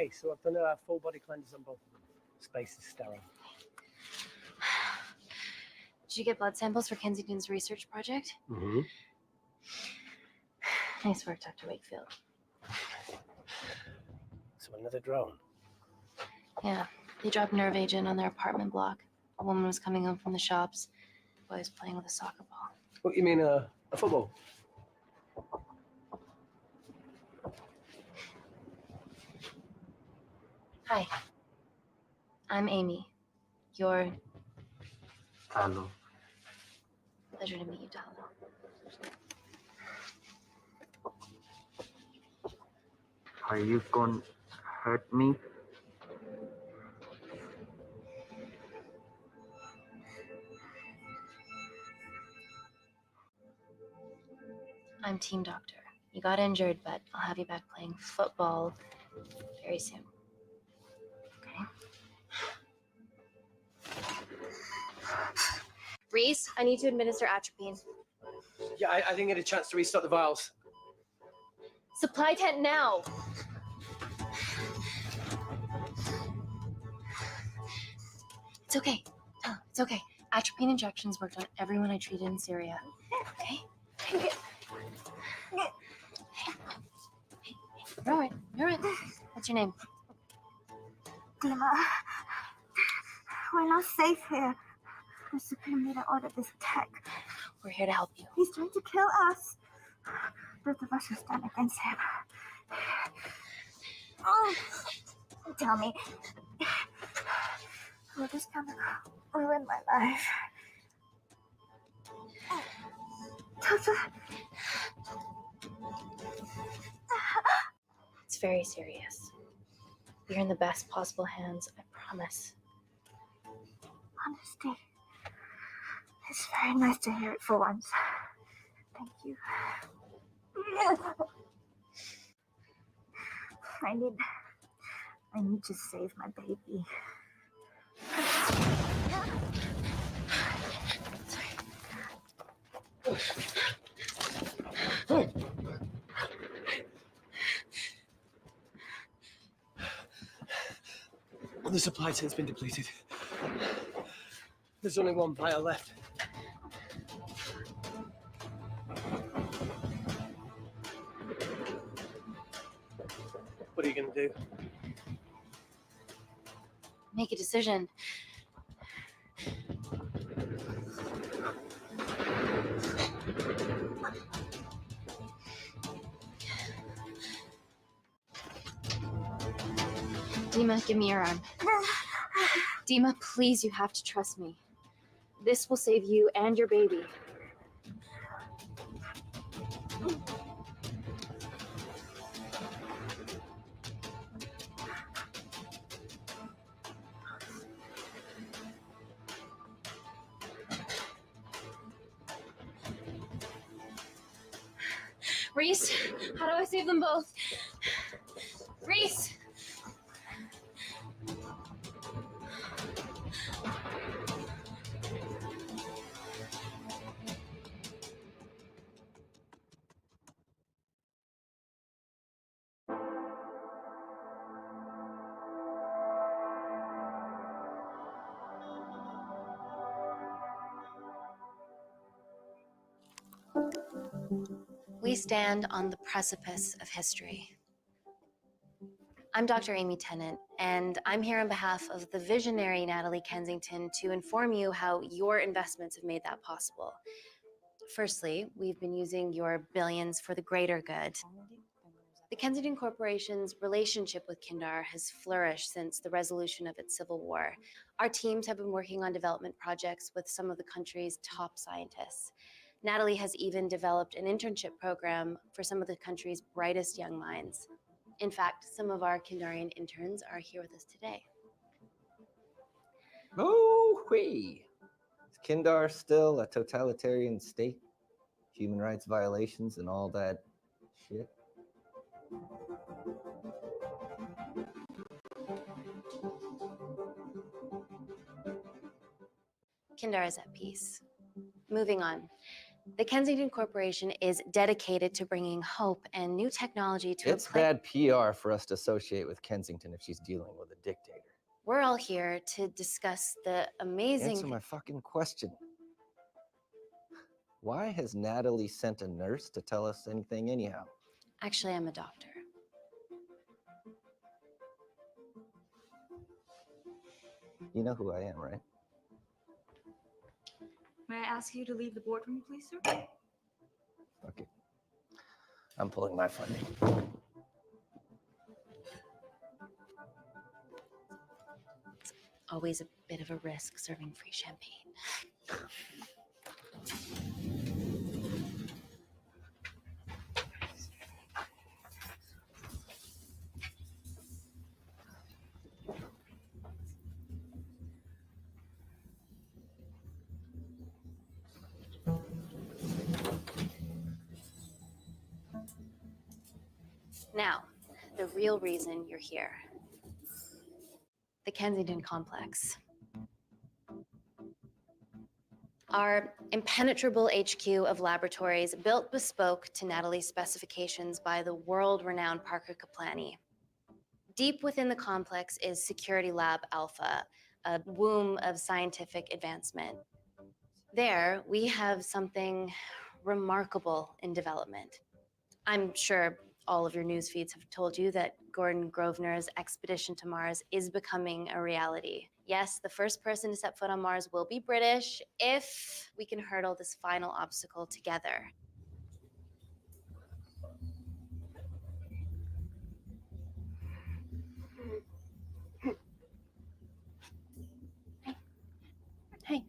okay, so I've done a full body cleanse on both of them. Space is sterile. Did you get blood samples for Kensington's research project? Mm-hmm. Nice work, Dr. Wakefield. So another drone. Yeah, they dropped nerve agent on their apartment block. A woman was coming home from the shops. The boy was playing with a soccer ball. What, you mean a football? Hi. I'm Amy. You're... Hello. Pleasure to meet you, Talon. Are you gonna hurt me? I'm team doctor. You got injured, but I'll have you back playing football very soon. Okay? Reese, I need to administer atropine. Yeah, I didn't get a chance to restock the vials. Supply tent now! It's okay. Tell him, it's okay. Atropine injections worked on everyone I treated in Syria. Okay? You're all right. You're all right. What's your name? Dima, we're not safe here. The Supreme Leader ordered this attack. We're here to help you. He's trying to kill us. Both of us will stand against him. Oh, tell me, will this chemical ruin my life? Doctor. It's very serious. You're in the best possible hands, I promise. Honesty. It's very nice to hear it for once. Thank you. I need to save my baby. The supply tent's been depleted. There's only one vial left. What are you going to do? Make a decision. Dima, give me your arm. Dima, please, you have to trust me. This will save you and your baby. Reese, how do I save them both? Reese! We stand on the precipice of history. I'm Dr. Amy Tennant, and I'm here on behalf of the visionary Natalie Kensington to inform you how your investments have made that possible. Firstly, we've been using your billions for the greater good. The Kensington Corporation's relationship with Kindar has flourished since the resolution of its civil war. Our teams have been working on development projects with some of the country's top scientists. Natalie has even developed an internship program for some of the country's brightest young minds. In fact, some of our Kindarian interns are here with us today. Oh-wee! Is Kindar still a totalitarian state? Human rights violations and all that shit? Kindar is at peace. Moving on. The Kensington Corporation is dedicated to bringing hope and new technology to It's a place. bad PR for us to associate with Kensington if she's dealing with a dictator. We're all here to discuss the amazing. Answer my fucking question. Why has Natalie sent a nurse to tell us anything anyhow? Actually, I'm a doctor. You know who I am, right? May I ask you to leave the boardroom, please, sir? Okay. I'm pulling my funding. Always a bit of a risk serving free champagne. Now, the real reason you're here. The Kensington Complex. Our impenetrable HQ of laboratories built bespoke to Natalie's specifications by the world-renowned Parker Kaplani. Deep within the complex is Security Lab Alpha, a womb of scientific advancement. There, we have something remarkable in development. I'm sure all of your news feeds have told you that Gordon Grosvenor's expedition to Mars is becoming a reality. Yes, the first person to set foot on Mars will be British if we can hurdle this final obstacle together. Hey,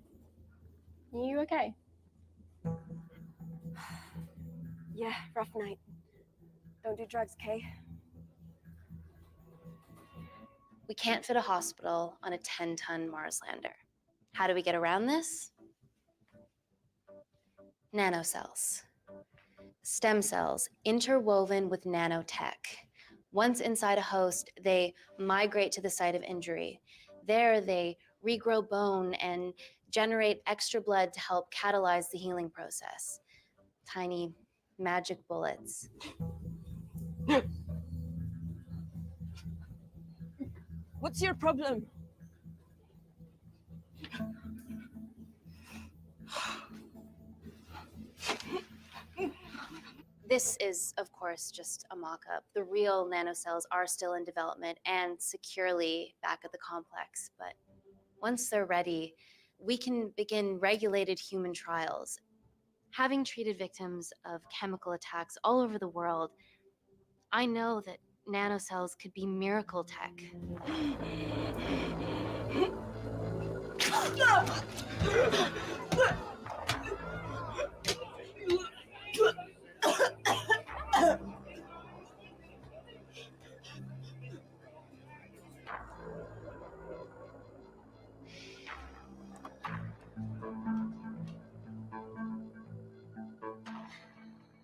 are you okay? Yeah, rough night. Don't do drugs, Kay. We can't fit a hospital on a 10-ton Mars lander. How do we get around this? Nanocells. Stem cells interwoven with nanotech. Once inside a host, they migrate to the site of injury. There, they regrow bone and generate extra blood to help catalyze the healing process. Tiny magic bullets. What's your problem? This is, of course, just a mock-up. The real nanocells are still in development and securely back at the complex. But once they're ready, we can begin regulated human trials. Having treated victims of chemical attacks all over the world, I know that nanocells could be miracle tech.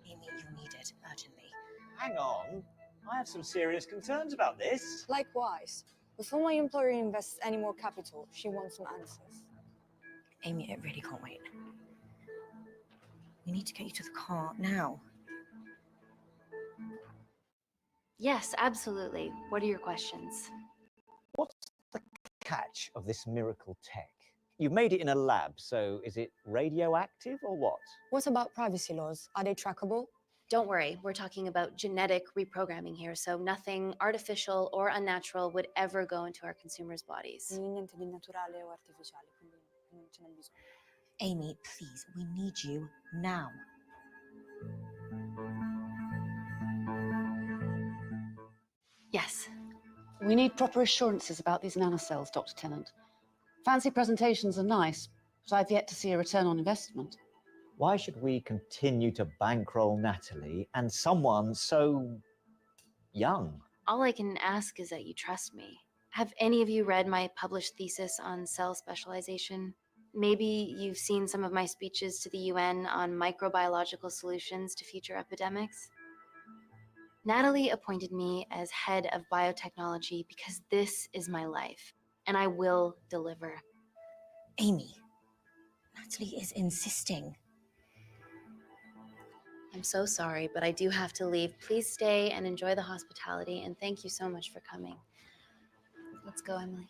Amy, you need it urgently. Hang on. I have some serious concerns about this. Likewise, before my employer invests any more capital, she wants some answers. Amy, it really can't wait. We need to get you to the car now. Yes, absolutely. What are your questions? What's the catch of this miracle tech? You've made it in a lab, so is it radioactive or what? What about privacy laws? Are they trackable? Don't worry, we're talking about genetic reprogramming here, so nothing artificial or unnatural would ever go into our consumers' bodies. Niente di naturale o artificiale, quindi non ce n'è bisogno. Amy, please, we need you now. Yes. We need proper assurances about these nanocells, Dr. Tennant. Fancy presentations are nice, but I've yet to see a return on investment. Why should we continue to bankroll Natalie and someone so young? All I can ask is that you trust me. Have any of you read my published thesis on cell specialization? Maybe you've seen some of my speeches to the UN on microbiological solutions to future epidemics? Natalie appointed me as head of biotechnology because this is my life, and I will deliver. Amy, Natalie is insisting. I'm so sorry, but I do have to leave. Please stay and enjoy the hospitality, and thank you so much for coming. Let's go, Emily.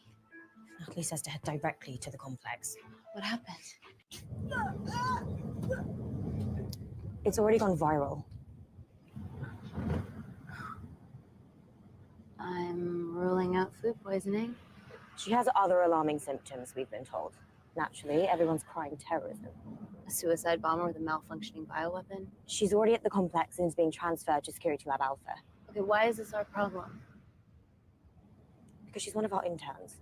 Natalie says to head directly to the complex. What happened? It's already gone viral. I'm ruling out food poisoning. She has other alarming symptoms, we've been told. Naturally, everyone's crying terrorism. A suicide bomber with a malfunctioning bioweapon? She's already at the complex and is being transferred to Security Lab Alpha. Okay, why is this our problem? Because she's one of our interns.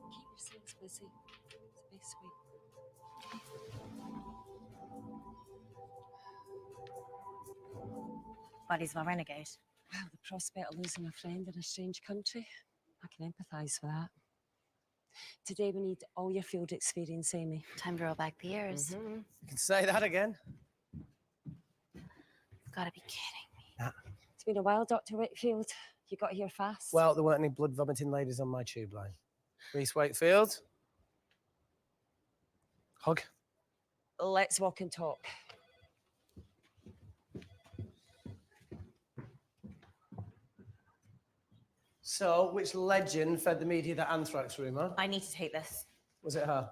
Keep yourselves busy. Stay sweet. Buddy's my renegade. Well, the prospect of losing a friend in a strange country, I can empathise with that. Today we need all your field experience, Amy. Time to roll back the years. You can say that again. You've got to be kidding. It's been a while, Dr. Whitfield. You got here fast. Well, there weren't any blood vomiting ladies on my tube line. Reese Wakefield. Hug. Let's walk and talk. So, which legend fed the media that anthrax rumour? I need to take this. Was it her?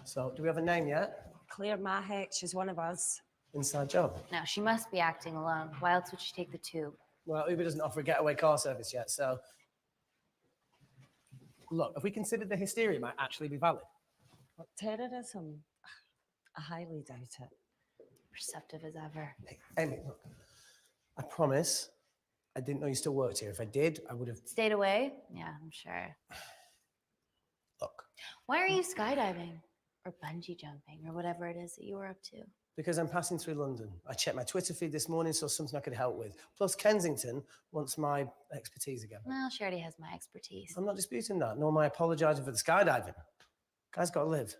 So, do we have a name yet? Claire Mahek, she's one of us. Inside job. Now, she must be acting alone. Why else would she take the tube? Well, Uber doesn't offer a getaway car service yet, so... Look, have we considered the hysteria might actually be valid? What, terrorism? I highly doubt it. Perceptive as ever. Hey, Amy, look. I promise I didn't know you still worked here. If I did, I would have... Stayed away? Yeah, I'm sure. Look, Why are you skydiving? Or bungee jumping? Or whatever it is that you were up to? because I'm passing through London. I checked my Twitter feed this morning, saw something I could help with. Plus, Kensington wants my expertise again. Well, she already has my expertise. I'm not disputing that, nor am I apologising for the skydiving. Guy's got to live.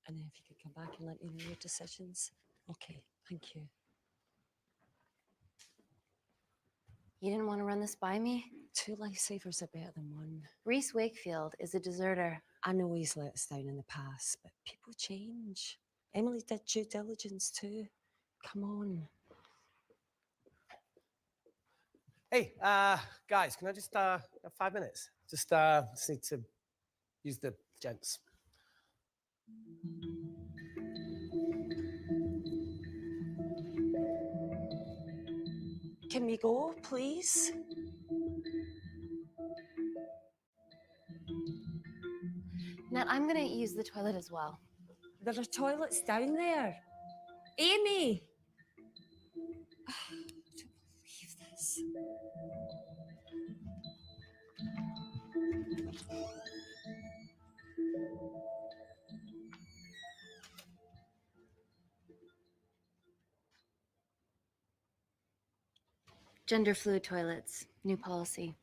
And if you could come back and let me know your decisions. Okay, thank you. You didn't want to run this by me? 2 lifesavers are better than 1. Reese Wakefield is a deserter. I know he's let us down in the past, but people change. Emily did due diligence too. Come on. Hey, guys, can I just have 5 minutes? Just need to use the gents. Can we go, please? Nat, I'm gonna use the toilet as well. There are toilets down there. Amy! I don't believe this. Gender fluid toilets, new policy.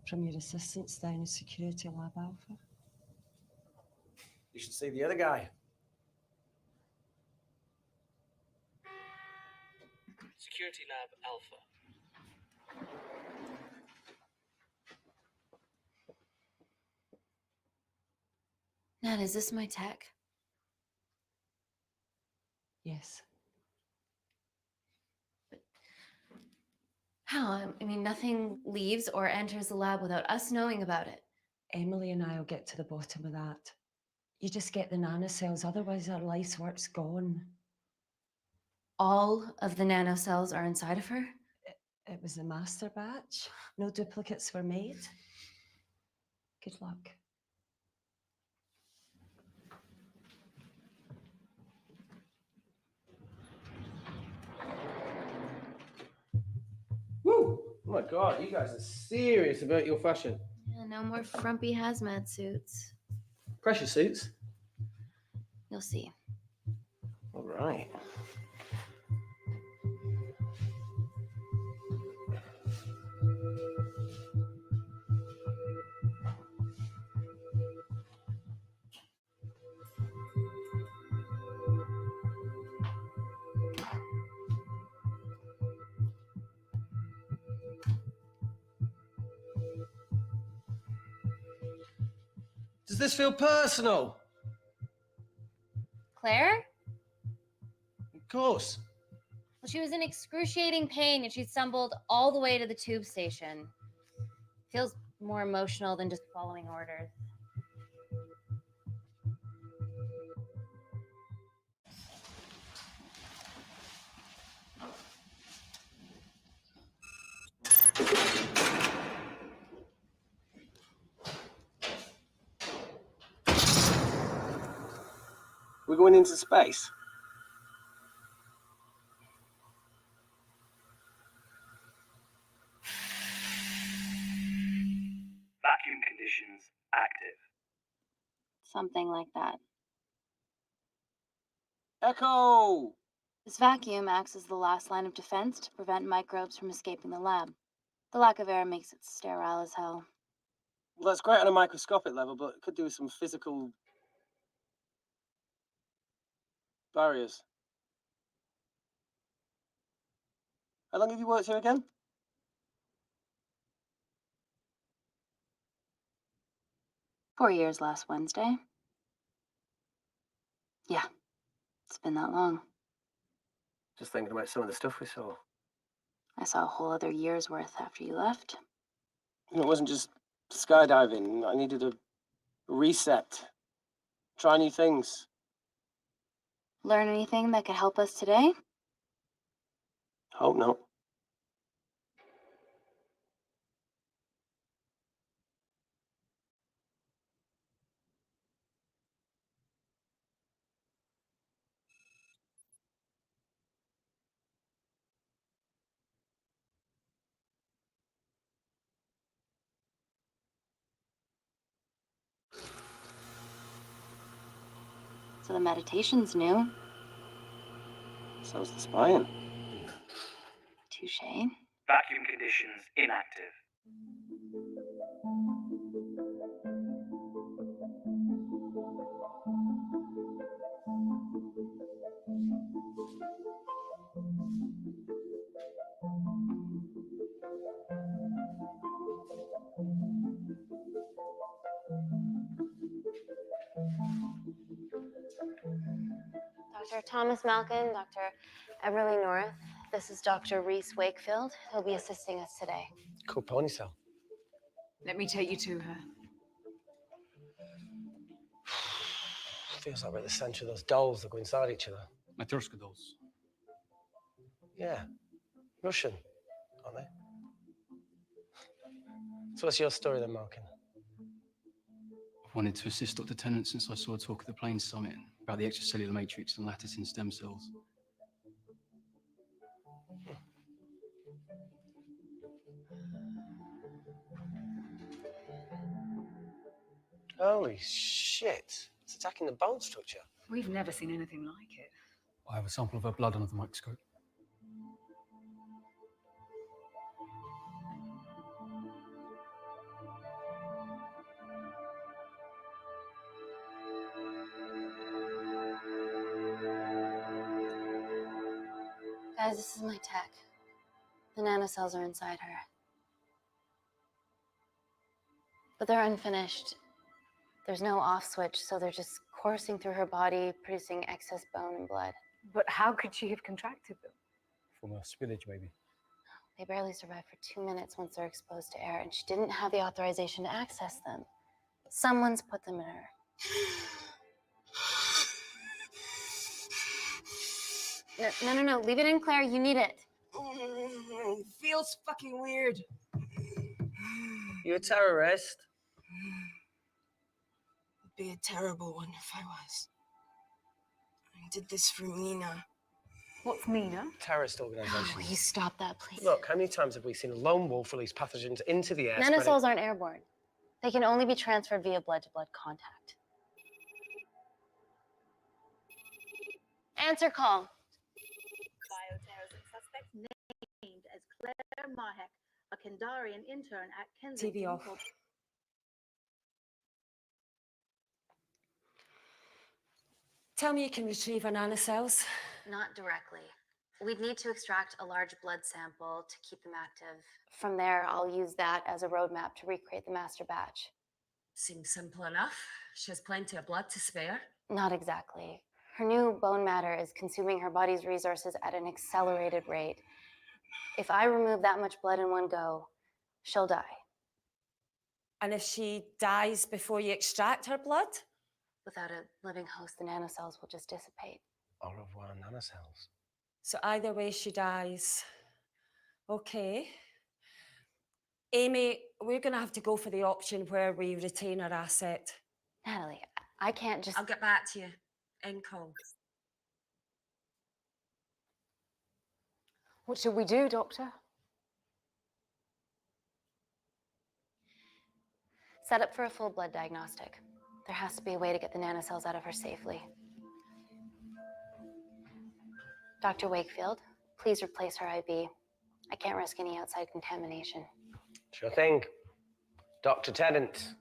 From your assistants down at Security Lab Alpha. You should see the other guy. Security Lab Alpha. God, is this my tech? Yes. How? I mean, nothing leaves or enters the lab without us knowing about it. Emily and I will get to the bottom of that. You just get the nanocells, otherwise our life's work's gone. All of the nanocells are inside of her? It was a master batch. No duplicates were made. Good luck. Woo! Oh my God, you guys are serious about your fashion. Yeah, no more frumpy hazmat suits. Pressure suits. You'll see. All right. Does this feel personal? Claire? Of course. Well, she was in excruciating pain and she stumbled all the way to the tube station. Feels more emotional than just following orders. We're going into space. Vacuum conditions active. Something like that. Echo! This vacuum acts as the last line of defense to prevent microbes from escaping the lab. The lack of air makes it sterile as hell. Well, that's great on a microscopic level, but it could do with some physical barriers. How long have you worked here again? "4 years last Wednesday." Yeah, it's been that long. Just thinking about some of the stuff we saw. I saw a whole other year's worth after you left. It wasn't just skydiving. I needed a reset. Try new things. Learn anything that could help us today? Hope not. So the meditation's new. So's the spying. Touche. Vacuum conditions inactive. Dr. Thomas Malkin, Dr. Everly North. This is Dr. Reese Wakefield. He'll be assisting us today. Cool ponytail. Let me take you to her. Feels like we're at the centre of those dolls that go inside each other. Matryoshka dolls. Yeah. Russian, aren't they? So what's your story then, Malkin? I've wanted to assist Dr. Tennant since I saw a talk at the Plains Summit about the extracellular matrix and lattice in stem cells. Holy shit. It's attacking the bone structure. We've never seen anything like it. I have a sample of her blood under the microscope. Guys, this is my tech. The nanocells are inside her. But they're unfinished. There's no off switch, so they're just coursing through her body, producing excess bone and blood. But how could she have contracted them? From a spillage, maybe. They barely survive for 2 minutes once they're exposed to air, and she didn't have the authorization to access them. Someone's put them in her. No. Leave it in, Claire. You need it. Feels fucking weird. You a terrorist? It'd be a terrible one if I was. I did this for Mina. What's Mina? Terrorist organisation. Will you stop that, please? Look, how many times have we seen a lone wolf release pathogens into the air? Nanocells aren't airborne. They can only be transferred via blood-to-blood contact. Answer call. Bioterrorism suspect named as Claire Mahek, a Kandarian intern at Kensington. TV off. Tell me you can retrieve her nanocells. Not directly. We'd need to extract a large blood sample to keep them active. From there, I'll use that as a roadmap to recreate the master batch. Seems simple enough. She has plenty of blood to spare. Not exactly. Her new bone matter is consuming her body's resources at an accelerated rate. If I remove that much blood in one go, she'll die. And if she dies before you extract her blood? Without a living host, the nanocells will just dissipate. Au revoir, nanocells. So either way, she dies. Okay. Amy, we're going to have to go for the option where we retain our asset. Natalie, I can't just... I'll get back to you. End call. What should we do, Doctor? Set up for a full blood diagnostic. There has to be a way to get the nanocells out of her safely. Dr. Wakefield, please replace her IV. I can't risk any outside contamination. Sure thing. Dr. Tennant.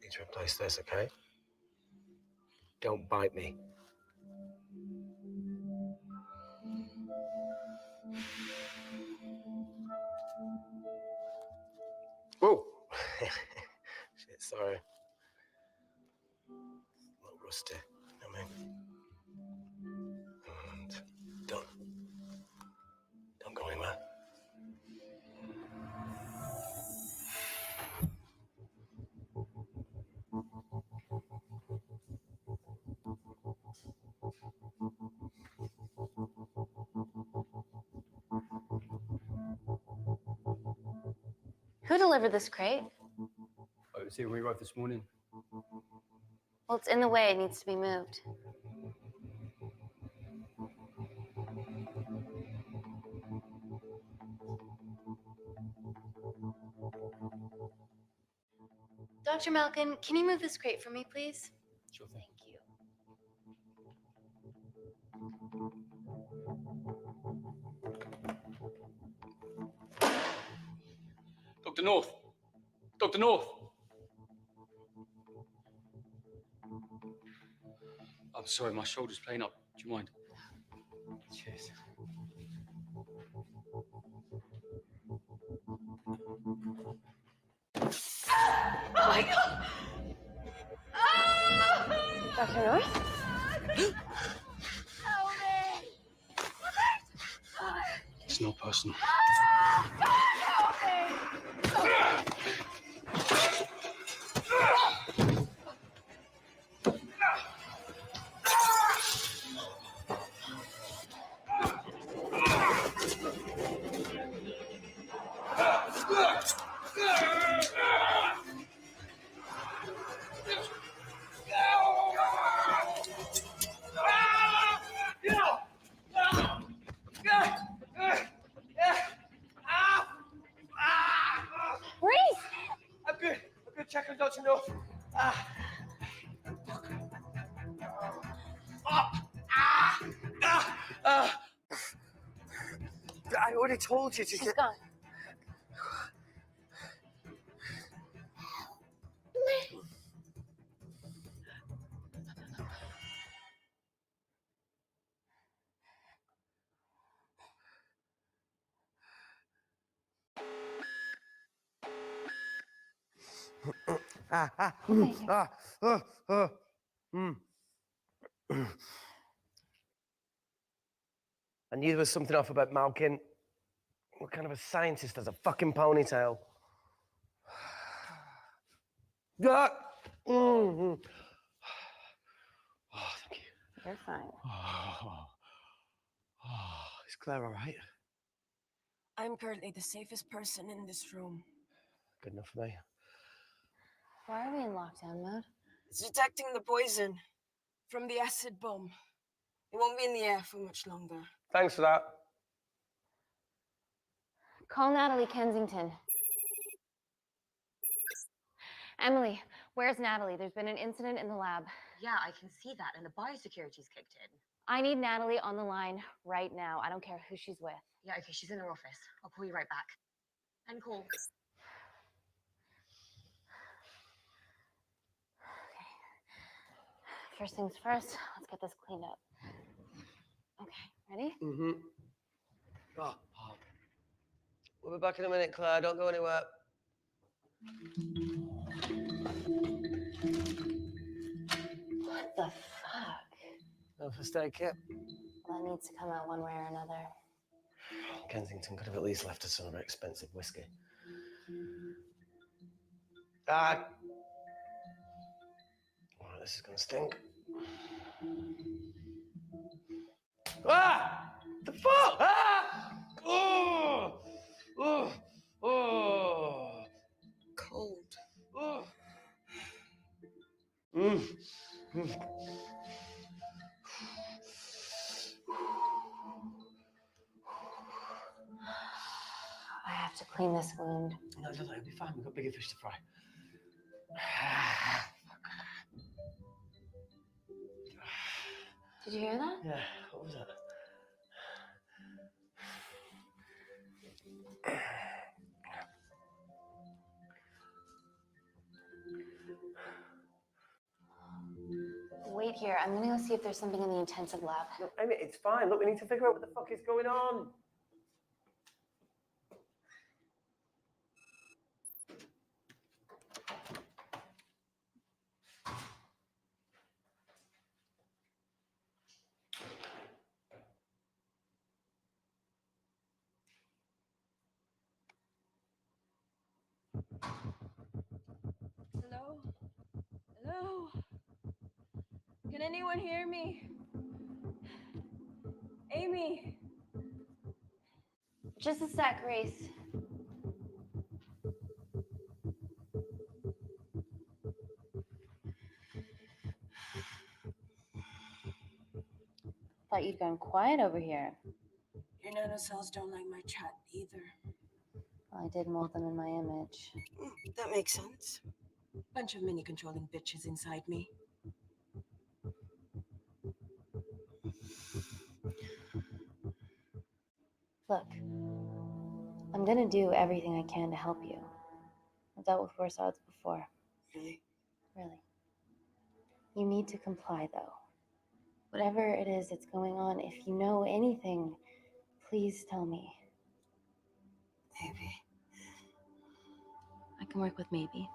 Need to replace this, okay? Don't bite me. Whoa! Shit, sorry. A little rusty. I mean. And done. Don't go anywhere. Who delivered this crate? Oh, it was here when we arrived this morning. Well, it's in the way. It needs to be moved. Dr. Malkin, can you move this crate for me, please? Sure thing. Thank you. Dr. North! Dr. North! I'm sorry, my shoulder's playing up. Do you mind? Cheers. Oh my God! Dr. North? Help me! It's not personal. Help me! Check on Dr. North. I already told you to She's get... gone. I knew there was something off about Malkin. What kind of a scientist has a fucking ponytail? Ah! Oh, thank you. You're fine. Is Claire all right? I'm currently the safest person in this room. Good enough for me. Why are we in lockdown mode? It's detecting the poison from the acid bomb. It won't be in the air for much longer. Thanks for that. Call Natalie Kensington. Emily, where's Natalie? There's been an incident in the lab. Yeah, I can see that, and the biosecurity's kicked in. I need Natalie on the line right now. I don't care who she's with. Yeah, okay, she's in her office. I'll call you right back. End call. First things first, let's get this cleaned up. Okay, ready? Mm-hmm. Oh. We'll be back in a minute, Claire. Don't go anywhere. What the fuck? No first aid kit. Well, that needs to come out one way or another. Kensington could have at least left us some of her expensive whiskey. Ah! Oh, this is gonna stink. Ah! The fuck! Ah! Oh! Oh! Oh! Cold. Oh! Mm. Mm. I have to clean this wound. No, it'll be fine. We've got bigger fish to fry. Did you hear that? Yeah, what was that? Wait here. I'm gonna go see if there's something in the intensive lab. No, Amy, it's fine. Look, we need to figure out what the fuck is going on. Hello? Hello? Can anyone hear me? Amy? Just a sec, Grace. Thought you'd gone quiet over here. Your nanocells don't like my chat either. Well, I did mold them in my image. That makes sense. Bunch of mini-controlling bitches inside me. Look, I'm gonna do everything I can to help you. I've dealt with worse odds before. Really? Really. You need to comply, though. Whatever it is that's going on, if you know anything, please tell me. Maybe. I can work with maybe.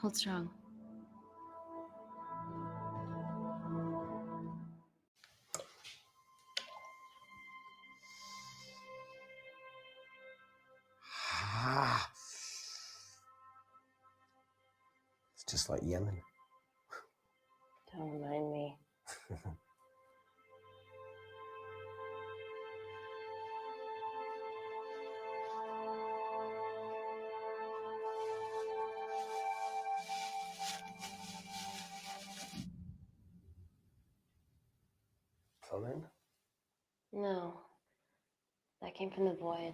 Hold strong. It's just like Yemen. Don't remind me. Plumbing? No. That came from the void.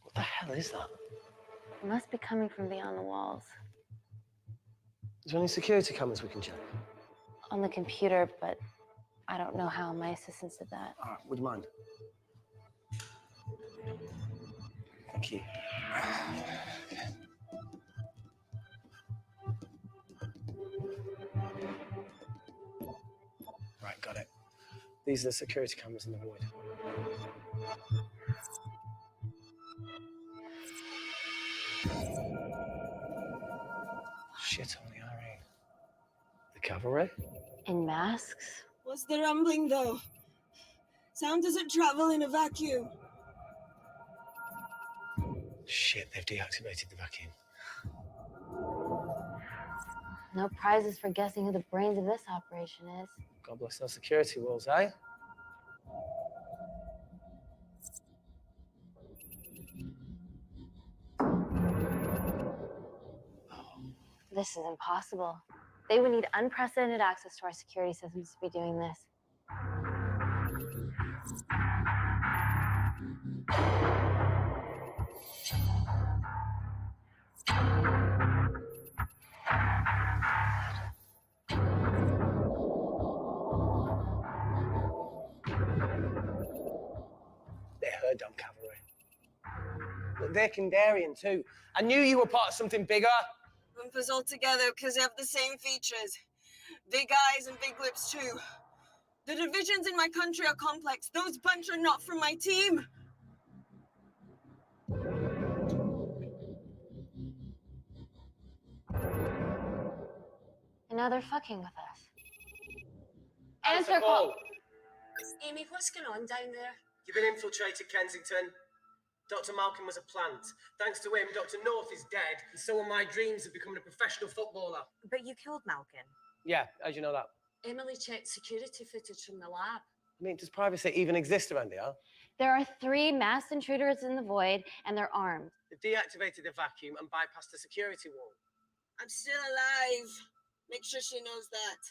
What the hell is that? It must be coming from beyond the walls. Is there any security cameras we can check? On the computer, but I don't know how. My assistants did that. All right, would you mind? Thank you. Right, got it. These are the security cameras in the void. Shit on the RA. The cavalry? In masks? What's the rumbling, though? Sound doesn't travel in a vacuum. Shit, they've deactivated the vacuum. No prizes for guessing who the brains of this operation is. God bless those security walls, eh? This is impossible. They would need unprecedented access to our security systems to be doing this. They're her damn cavalry. Look, they're Kandarian too. I knew you were part of something bigger. Lump us all together because they have the same features. Big eyes and big lips too. The divisions in my country are complex. Those bunch are not from my team. And now they're fucking with us. Answer call. Amy, what's going on down there? You've been infiltrated, Kensington. Dr. Malcolm was a plant. Thanks to him, Dr. North is dead, and so are my dreams of becoming a professional footballer. But you killed Malcolm. Yeah, how'd you know that? Emily checked security footage from the lab. I mean, does privacy even exist around here? There are 3 masked intruders in the void, and they're armed. They've deactivated the vacuum and bypassed the security wall. I'm still alive. Make sure she knows that.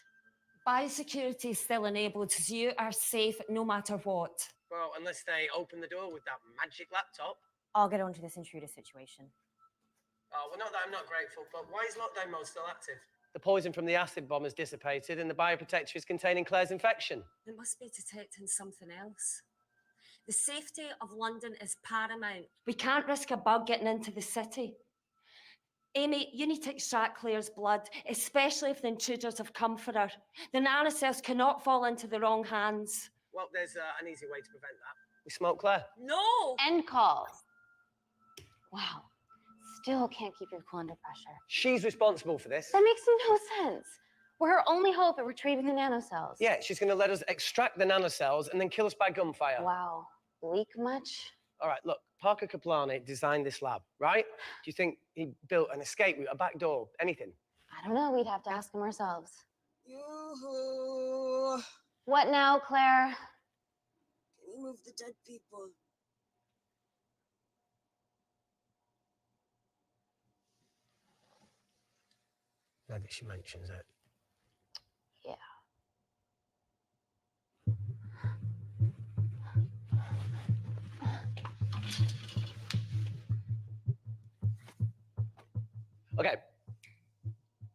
Biosecurity is still enabled, so you are safe no matter what. Well, unless they open the door with that magic laptop. I'll get onto this intruder situation. Oh, well, not that I'm not grateful, but why is lockdown mode still active? The poison from the acid bomb has dissipated and the bioprotector is containing Claire's infection. It must be detecting something else. The safety of London is paramount. We can't risk a bug getting into the city. Amy, you need to extract Claire's blood, especially if the intruders have come for her. The nanocells cannot fall into the wrong hands. Well, there's an easy way to prevent that. We smoke Claire. No! End call. Wow. Still can't keep your cool under pressure. She's responsible for this. That makes no sense. We're her only hope at retrieving the nanocells. Yeah, she's going to let us extract the nanocells and then kill us by gunfire. Wow. Bleak much? All right, look, Parker Kaplani designed this lab, right? Do you think he built an escape route, a back door, anything? I don't know. We'd have to ask him ourselves. Yoo-hoo. What now, Claire? Can you move the dead people? Now that she mentions it. Yeah. Okay.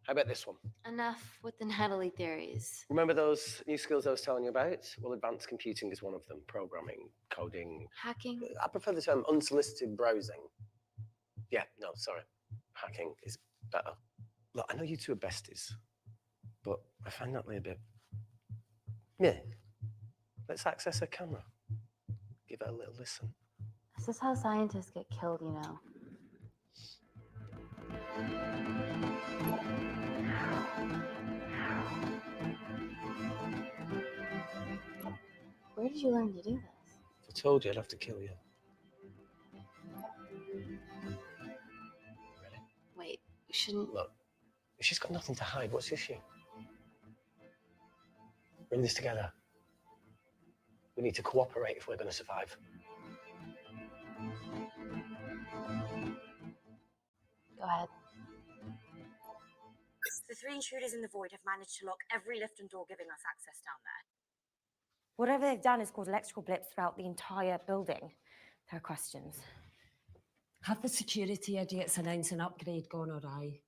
How about this one? Enough with the Natalie theories. Remember those new skills I was telling you about? Well, advanced computing is one of them. Programming, coding. Hacking? I prefer the term unsolicited browsing. Yeah, no, sorry. Hacking is better. Look, I know you two are besties, but I find Natalie a bit... Yeah. Let's access her camera. Give her a little listen. This is how scientists get killed, you know. Where did you learn to do this? If I told you, I'd have to kill you. Wait, you shouldn't... Look, she's got nothing to hide. What's the issue? We're in this together. We need to cooperate if we're going to survive. Go ahead. The 3 intruders in the void have managed to lock every lift and door giving us access down there. Whatever they've done is caused electrical blips throughout the entire building. There are questions. Have the security idiots announced an upgrade gone awry?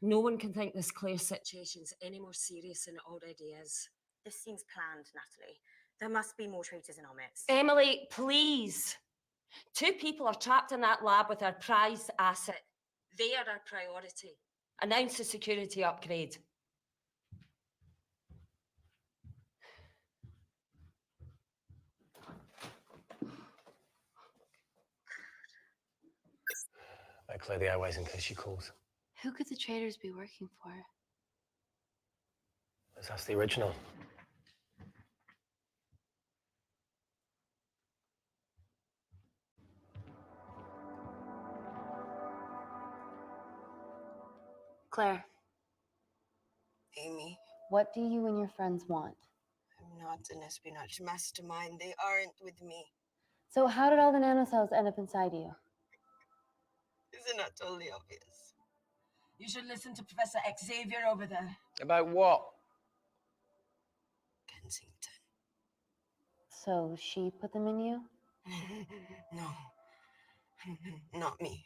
No one can think this Claire situation's any more serious than it already is. This seems planned, Natalie. There must be more traitors in our midst. Emily, please. 2 people are trapped in that lab with our prized asset. They are our priority. Announce a security upgrade. I clear the airways in case she calls. Who could the traitors be working for? Let's ask the original. Claire, Amy, what do you and your friends want? I'm not an espionage mastermind. They aren't with me. So how did all the nanocells end up inside you? Isn't that totally obvious? You should listen to Professor Xavier over there. About what? Kensington. So she put them in you? No. Not me.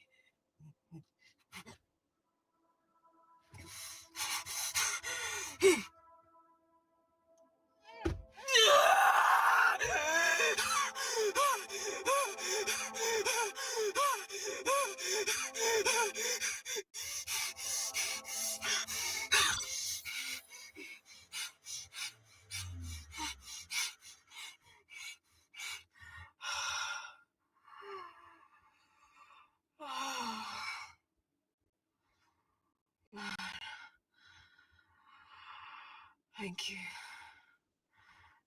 Thank you.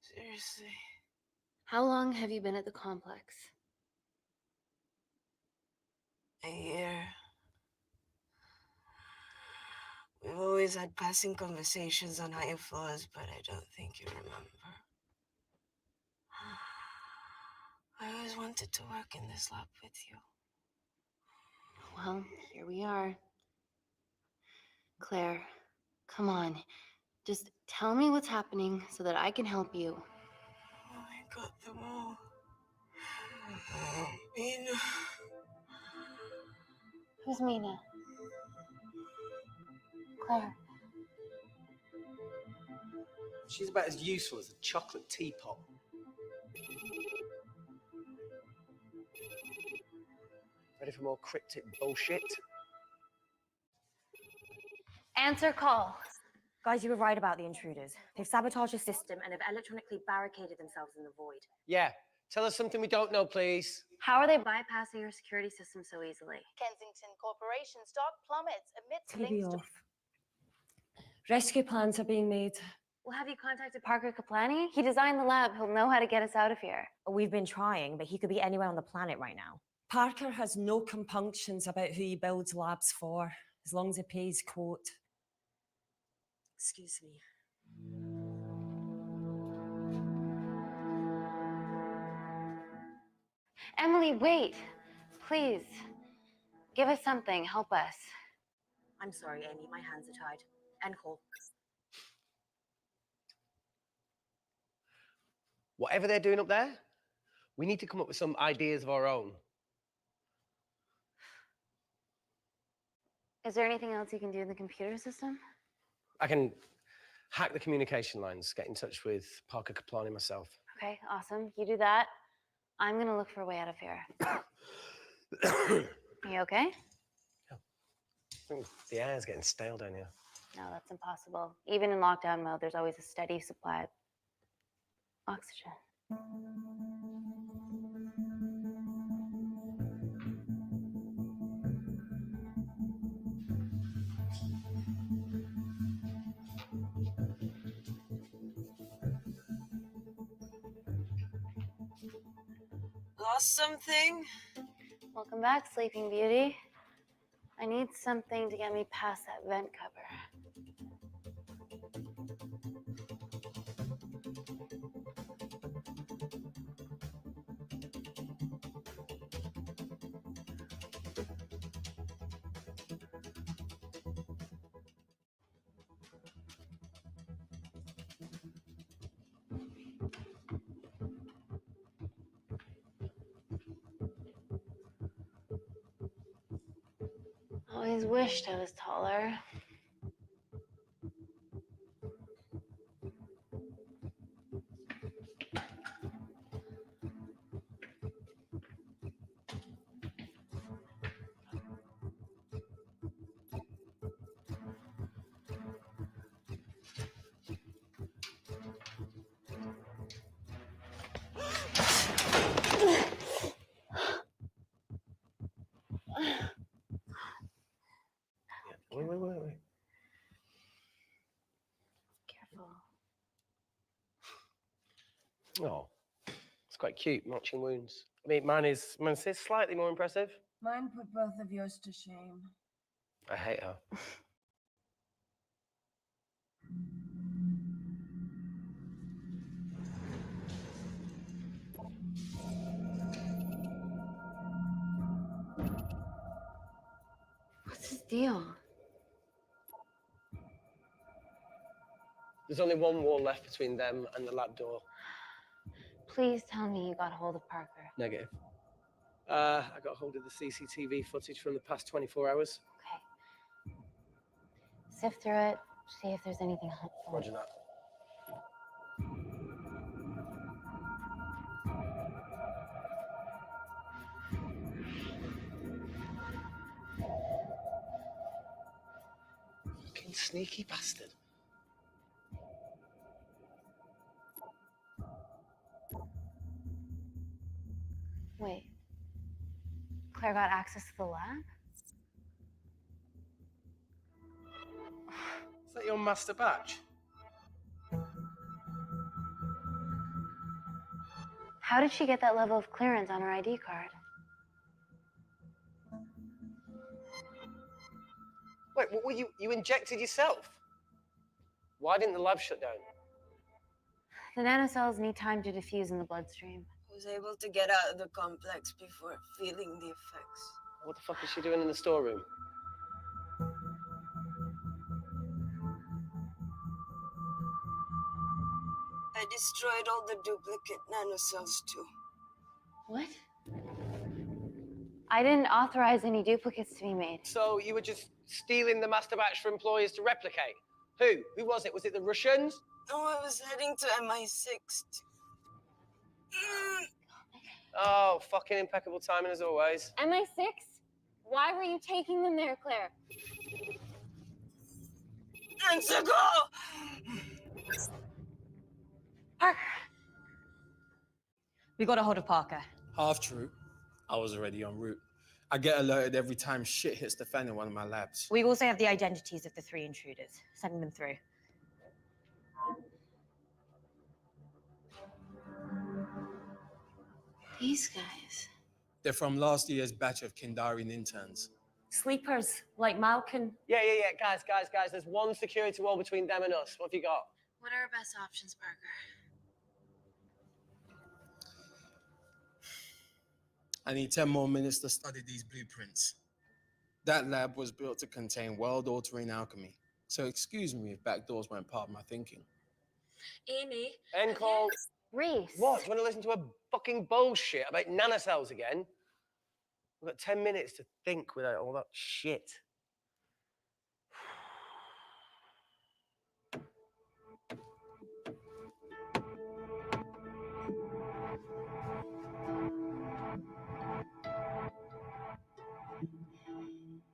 Seriously. How long have you been at the complex? A year. We've always had passing conversations on higher floors, but I don't think you remember. I always wanted to work in this lab with you. Well, here we are. Claire, come on. Just tell me what's happening so that I can help you. I got them all. Mina. Who's Mina? Claire. She's about as useful as a chocolate teapot. Ready for more cryptic bullshit? Answer call. Guys, you were right about the intruders. They've sabotaged the system and have electronically barricaded themselves in the void. Yeah. Tell us something we don't know, please. How are they bypassing your security system so easily? Kensington Corporation stock plummets amidst TV links to off. Rescue plans are being made. Well, have you contacted Parker Kaplani? He designed the lab. He'll know how to get us out of here. We've been trying, but he could be anywhere on the planet right now. Parker has no compunctions about who he builds labs for, as long as he pays quote. Excuse me. Emily, wait. Please. Give us something. Help us. I'm sorry, Amy. My hands are tied. End call. Whatever they're doing up there, we need to come up with some ideas of our own. Is there anything else you can do in the computer system? I can hack the communication lines, get in touch with Parker Kaplani myself. Okay, awesome. You do that. I'm gonna look for a way out of here. You okay? I think the air's getting stale down here. No, that's impossible. Even in lockdown mode, there's always a steady supply of oxygen. Lost something? Welcome back, Sleeping Beauty. I need something to get me past that vent cover. always wished I was taller. Wait. Careful. Oh, it's quite cute, matching wounds. I mean, mine's slightly more impressive. Mine put both of yours to shame. I hate her. What's his deal? There's only one wall left between them and the lab door. Please tell me you got hold of Parker. Negative. I got hold of the CCTV footage from the past 24 hours. Okay. Sift through it, see if there's anything helpful. Roger that. Fucking sneaky bastard. Wait. Claire got access to the lab? Is that your master batch? How did she get that level of clearance on her ID card? Wait, what were you injected yourself? Why didn't the lab shut down? The nanocells need time to diffuse in the bloodstream. I was able to get out of the complex before feeling the effects. What the fuck is she doing in the storeroom? I destroyed all the duplicate nanocells too. What? I didn't authorize any duplicates to be made. So you were just stealing the master batch for employers to replicate? Who? Who was it? Was it the Russians? No, I was heading to MI6. Oh, fucking impeccable timing as always. MI6? Why were you taking them there, Claire? Months ago! Parker! We got a hold of Parker. Half true. I was already en route. I get alerted every time shit hits the fan in one of my labs. We also have the identities of the 3 intruders. Sending them through. These guys. They're from last year's batch of Kindarian interns. Sleepers, like Malkin. Yeah. Guys. There's one security wall between them and us. What have you got? What are our best options, Parker? I need 10 more minutes to study these blueprints. That lab was built to contain world-altering alchemy. So excuse me if backdoors weren't part of my thinking. Amy. End call. Reese. What? Do you want to listen to a fucking bullshit about nanocells again? We've got 10 minutes to think without all that shit.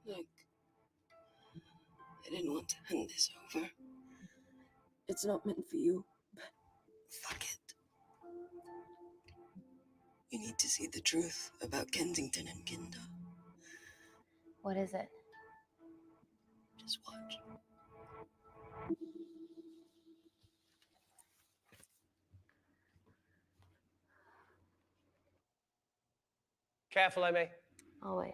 Look, I didn't want to hand this over. It's not meant for you, but fuck it. You need to see the truth about Kensington and Kinder. What is it? Just watch. Careful, Amy. Always.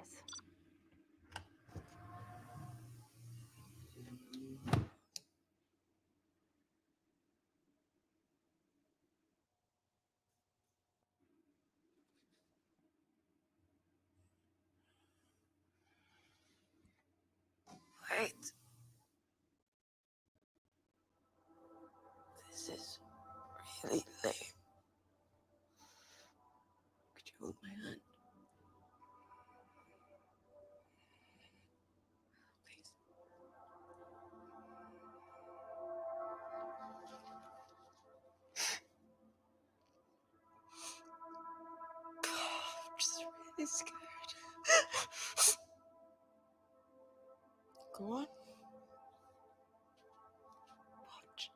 Wait. This is really lame. Could you hold my hand? be scared. Go on. Watch.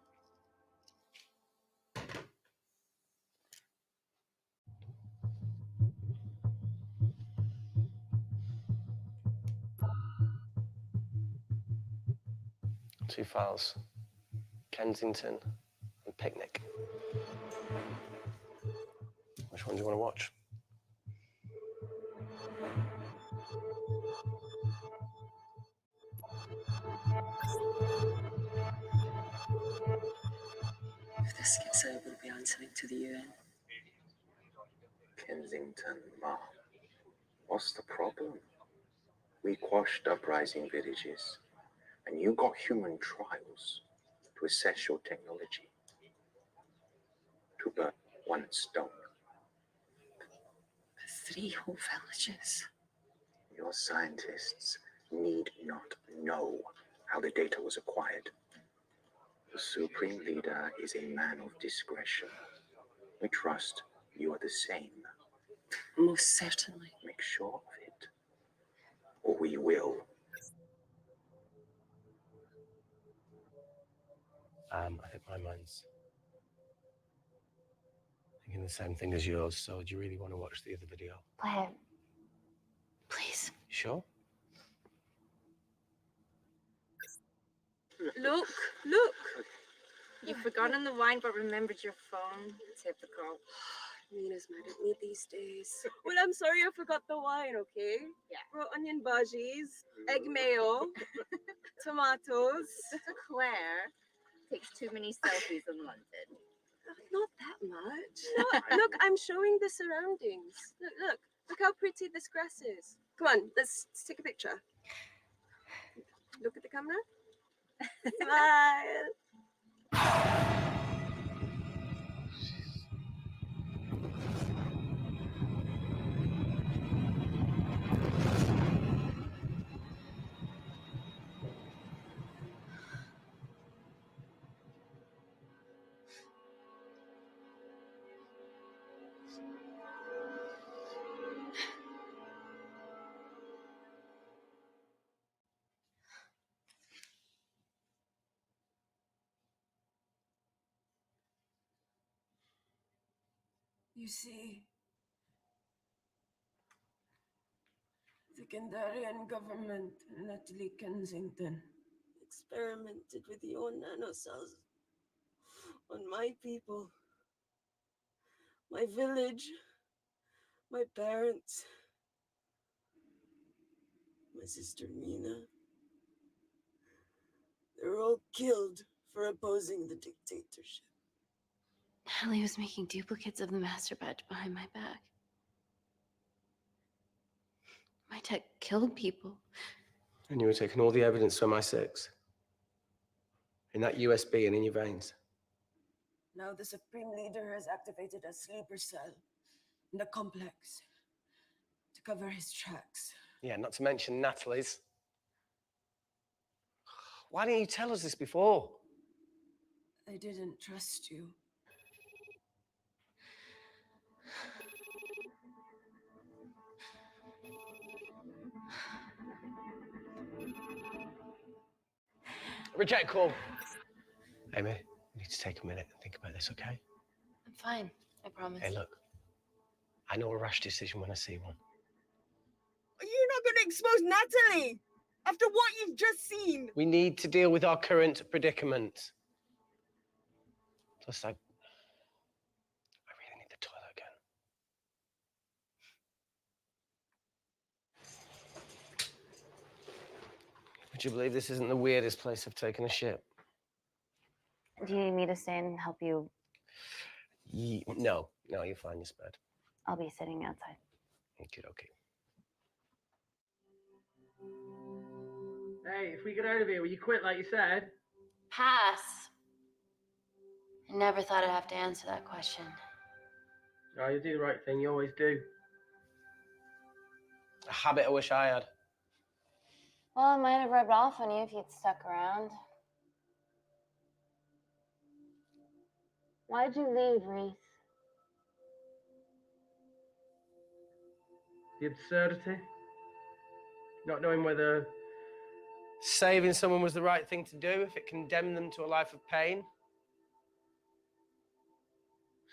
Two files. Kensington and Picnic. Which one do you want to watch? If this gets out, we'll be answering to the UN. Kensington, Ma. What's the problem? We quashed uprising villages, and you got human trials to assess your technology. To burn one stone. 3 whole villages. Your scientists need not know how the data was acquired. The Supreme Leader is a man of discretion. We trust you are the same. Most certainly. Make sure of it, or we will. I think my mind's thinking the same thing as yours, so do you really want to watch the other video? Play it. Please. Sure? Look, look. You've forgotten the wine but remembered your phone. Typical. Mina's mad at me these days. Well, I'm sorry I forgot the wine, okay? Yeah. Brought onion bhajis, egg mayo, tomatoes. Claire takes too many selfies in London. Not that much. No, look, I'm showing the surroundings. Look how pretty this grass is. Come on, let's take a picture. Look at the camera. Smile. You see, the Kandarian government and Natalie Kensington experimented with your nanocells on my people, my village, my parents, my sister Mina. They were all killed for opposing the dictatorship. Natalie was making duplicates of the master badge behind my back. My tech killed people. And you were taking all the evidence from MI6? In that USB and in your veins? Now the Supreme Leader has activated a sleeper cell in the complex to cover his tracks. Yeah, not to mention Natalie's. Why didn't you tell us this before? I didn't trust you. Reject call. Amy, we need to take a minute and think about this, okay? I'm fine, I promise. Hey, look. I know a rash decision when I see one. You're not going to expose Natalie after what you've just seen. We need to deal with our current predicament. Plus, I really need the toilet again. Would you believe this isn't the weirdest place I've taken a shit? Do you need me to stay and help you? No, you're fine, you're spared. I'll be sitting outside. Okay. Hey, if we get out of here, will you quit like you said? Pass. I never thought I'd have to answer that question. Oh, you do the right thing, you always do. A habit I wish I had. Well, it might have rubbed off on you if you'd stuck around. Why'd you leave, Reese? The absurdity. Not knowing whether saving someone was the right thing to do if it condemned them to a life of pain.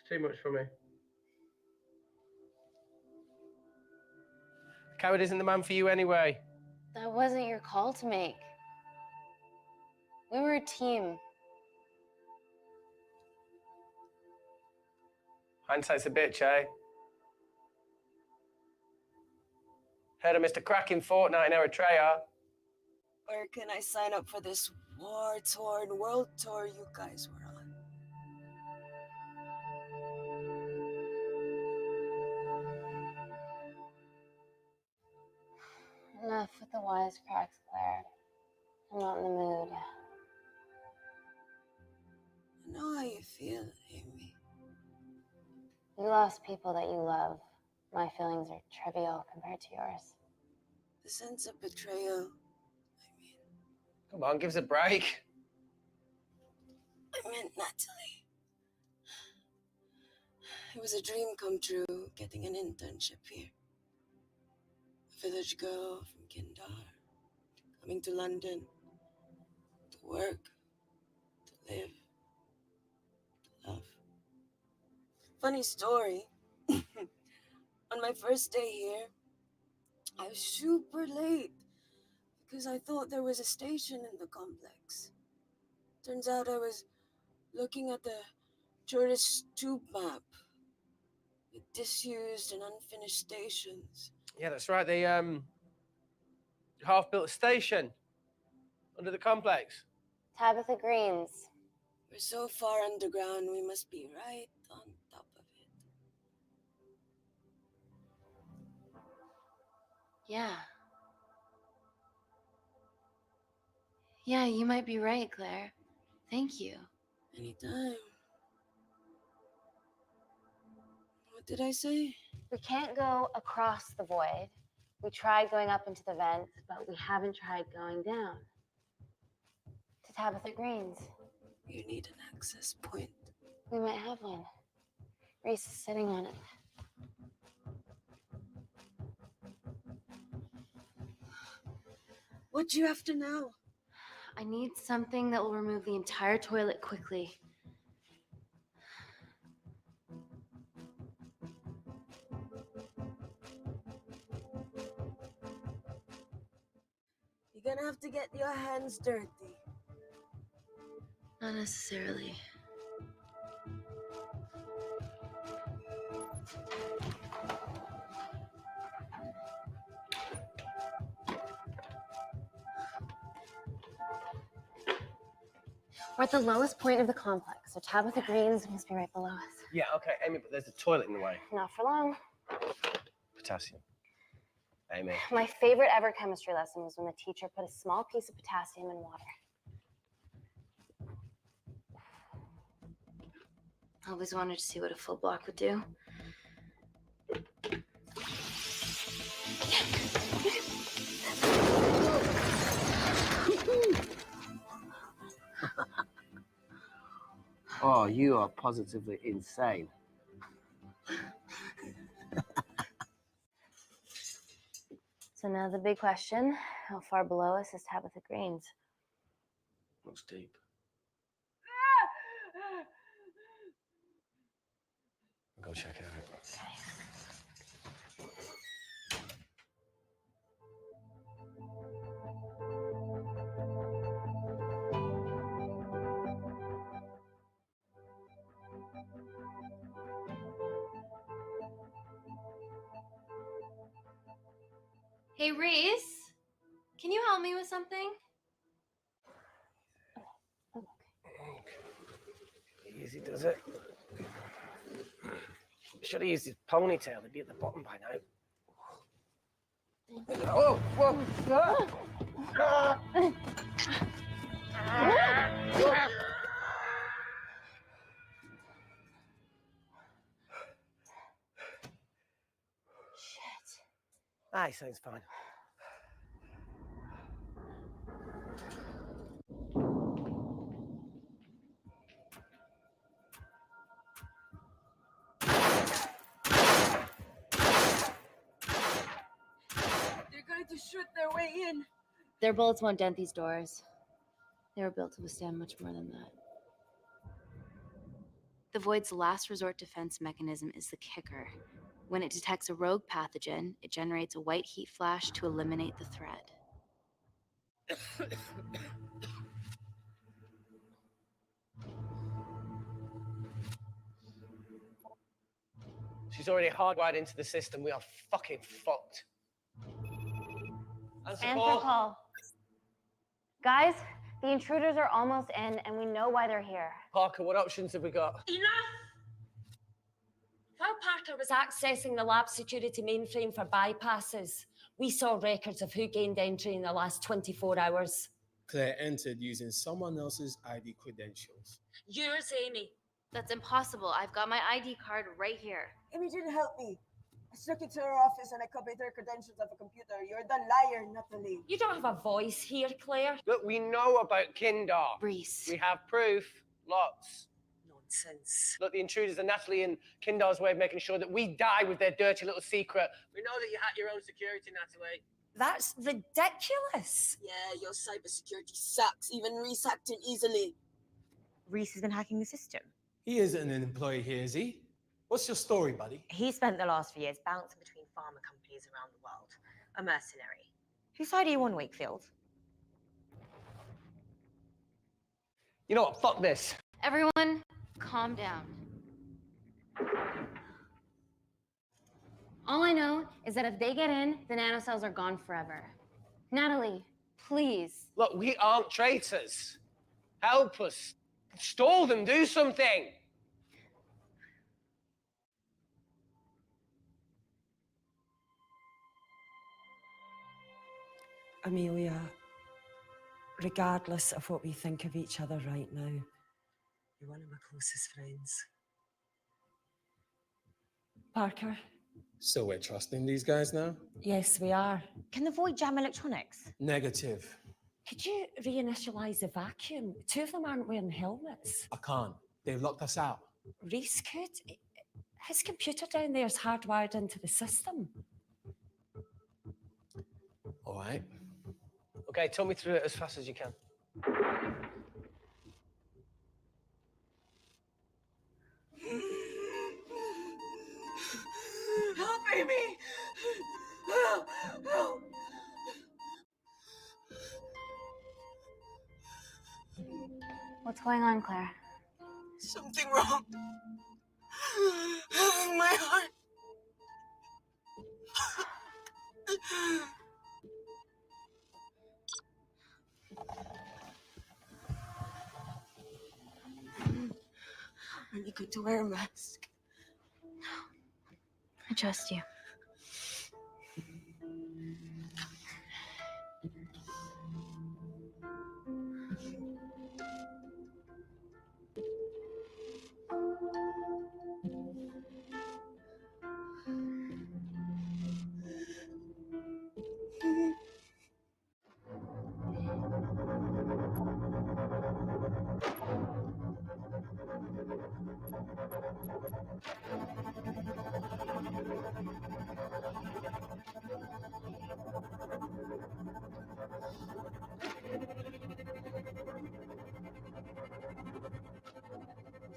it's too much for me. Coward isn't the man for you anyway. That wasn't your call to make. We were a team. Hindsight's a bitch, eh? Heard of Mr. Cracking Fortnite in Eritrea. Where can I sign up for this war-torn world tour you guys were on? Enough with the wisecracks, Claire. I'm not in the mood. I know how you feel, Amy. You lost people that you love. My feelings are trivial compared to yours. The sense of betrayal. Come on, give us a break. I meant Natalie. It was a dream come true, getting an internship here. A village girl from Kindar, coming to London, to work, to live, to love. Funny story. On my first day here, I was super late because I thought there was a station in the complex. Turns out I was looking at the tourist tube map with disused and unfinished stations. Yeah, that's right. The half-built station under the complex. Tabitha Greens. We're so far underground, we must be right on top of it. Yeah. Yeah, you might be right, Claire. Thank you. Anytime. What did I say? We can't go across the void. We tried going up into the vents, but we haven't tried going down. To Tabitha Greens. You need an access point. We might have one. Reese is sitting on it. What do you have to know? I need something that will remove the entire toilet quickly. You're gonna have to get your hands dirty. Not necessarily. We're at the lowest point of the complex, so Tabitha Greens must be right below us. Yeah, okay, Amy, but there's a toilet in the way. Not for long. Potassium. Amy. My favorite ever chemistry lesson was when the teacher put a small piece of potassium in water. I always wanted to see what a full block would do. Oh, you are positively insane. So now the big question, how far below us is Tabitha Greens? Looks deep. I'll go check it out. Hey, Reese, can you help me with something? Easy does it. Should have used his ponytail. They'd be at the bottom by now. Oh, whoa! Ah! Ah! Ah, he sounds fine. to shoot their way in. Their bullets won't dent these doors. They were built to withstand much more than that. The Void's last resort defense mechanism is the kicker. When it detects a rogue pathogen, it generates a white heat flash to eliminate the threat. She's already hardwired into the system. We are fucking fucked. Answer call. Guys, the intruders are almost in, and we know why they're here. Parker, what options have we got? Enough! While Parker was accessing the lab security mainframe for bypasses, we saw records of who gained entry in the last 24 hours. Claire entered using someone else's ID credentials. Yours, Amy. That's impossible. I've got my ID card right here. Amy didn't help me. I snuck into her office and I copied her credentials off a computer. You're the liar, Natalie. You don't have a voice here, Claire. Look, we know about Kindar. Reese. We have proof. Lots. Nonsense. Look, the intruders are Natalie and Kindar's way of making sure that we die with their dirty little secret. We know that you hack your own security, Natalie. That's ridiculous. Yeah, your cybersecurity sucks. Even Reese hacked it easily. Reese has been hacking the system. He isn't an employee here, is he? What's your story, buddy? He spent the last few years bouncing between pharma companies around the world. A mercenary. Whose side are you on, Wakefield? You know what? Fuck this. Everyone, calm down. All I know is that if they get in, the nanocells are gone forever. Natalie, please. Look, we aren't traitors. Help us. Stall them. Do something. Amelia, regardless of what we think of each other right now, you're one of my closest friends. Parker? So we're trusting these guys now? Yes, we are. Can the Void jam electronics? Negative. Could you reinitialize the vacuum? Two of them aren't wearing helmets. I can't. They've locked us out. Reese could. His computer down there is hardwired into the system. All right. Okay, talk me through it as fast as you can. Help, Amy! Help! Help! What's going on, Claire? Something wrong. My heart. Are you good to wear a mask? I trust you.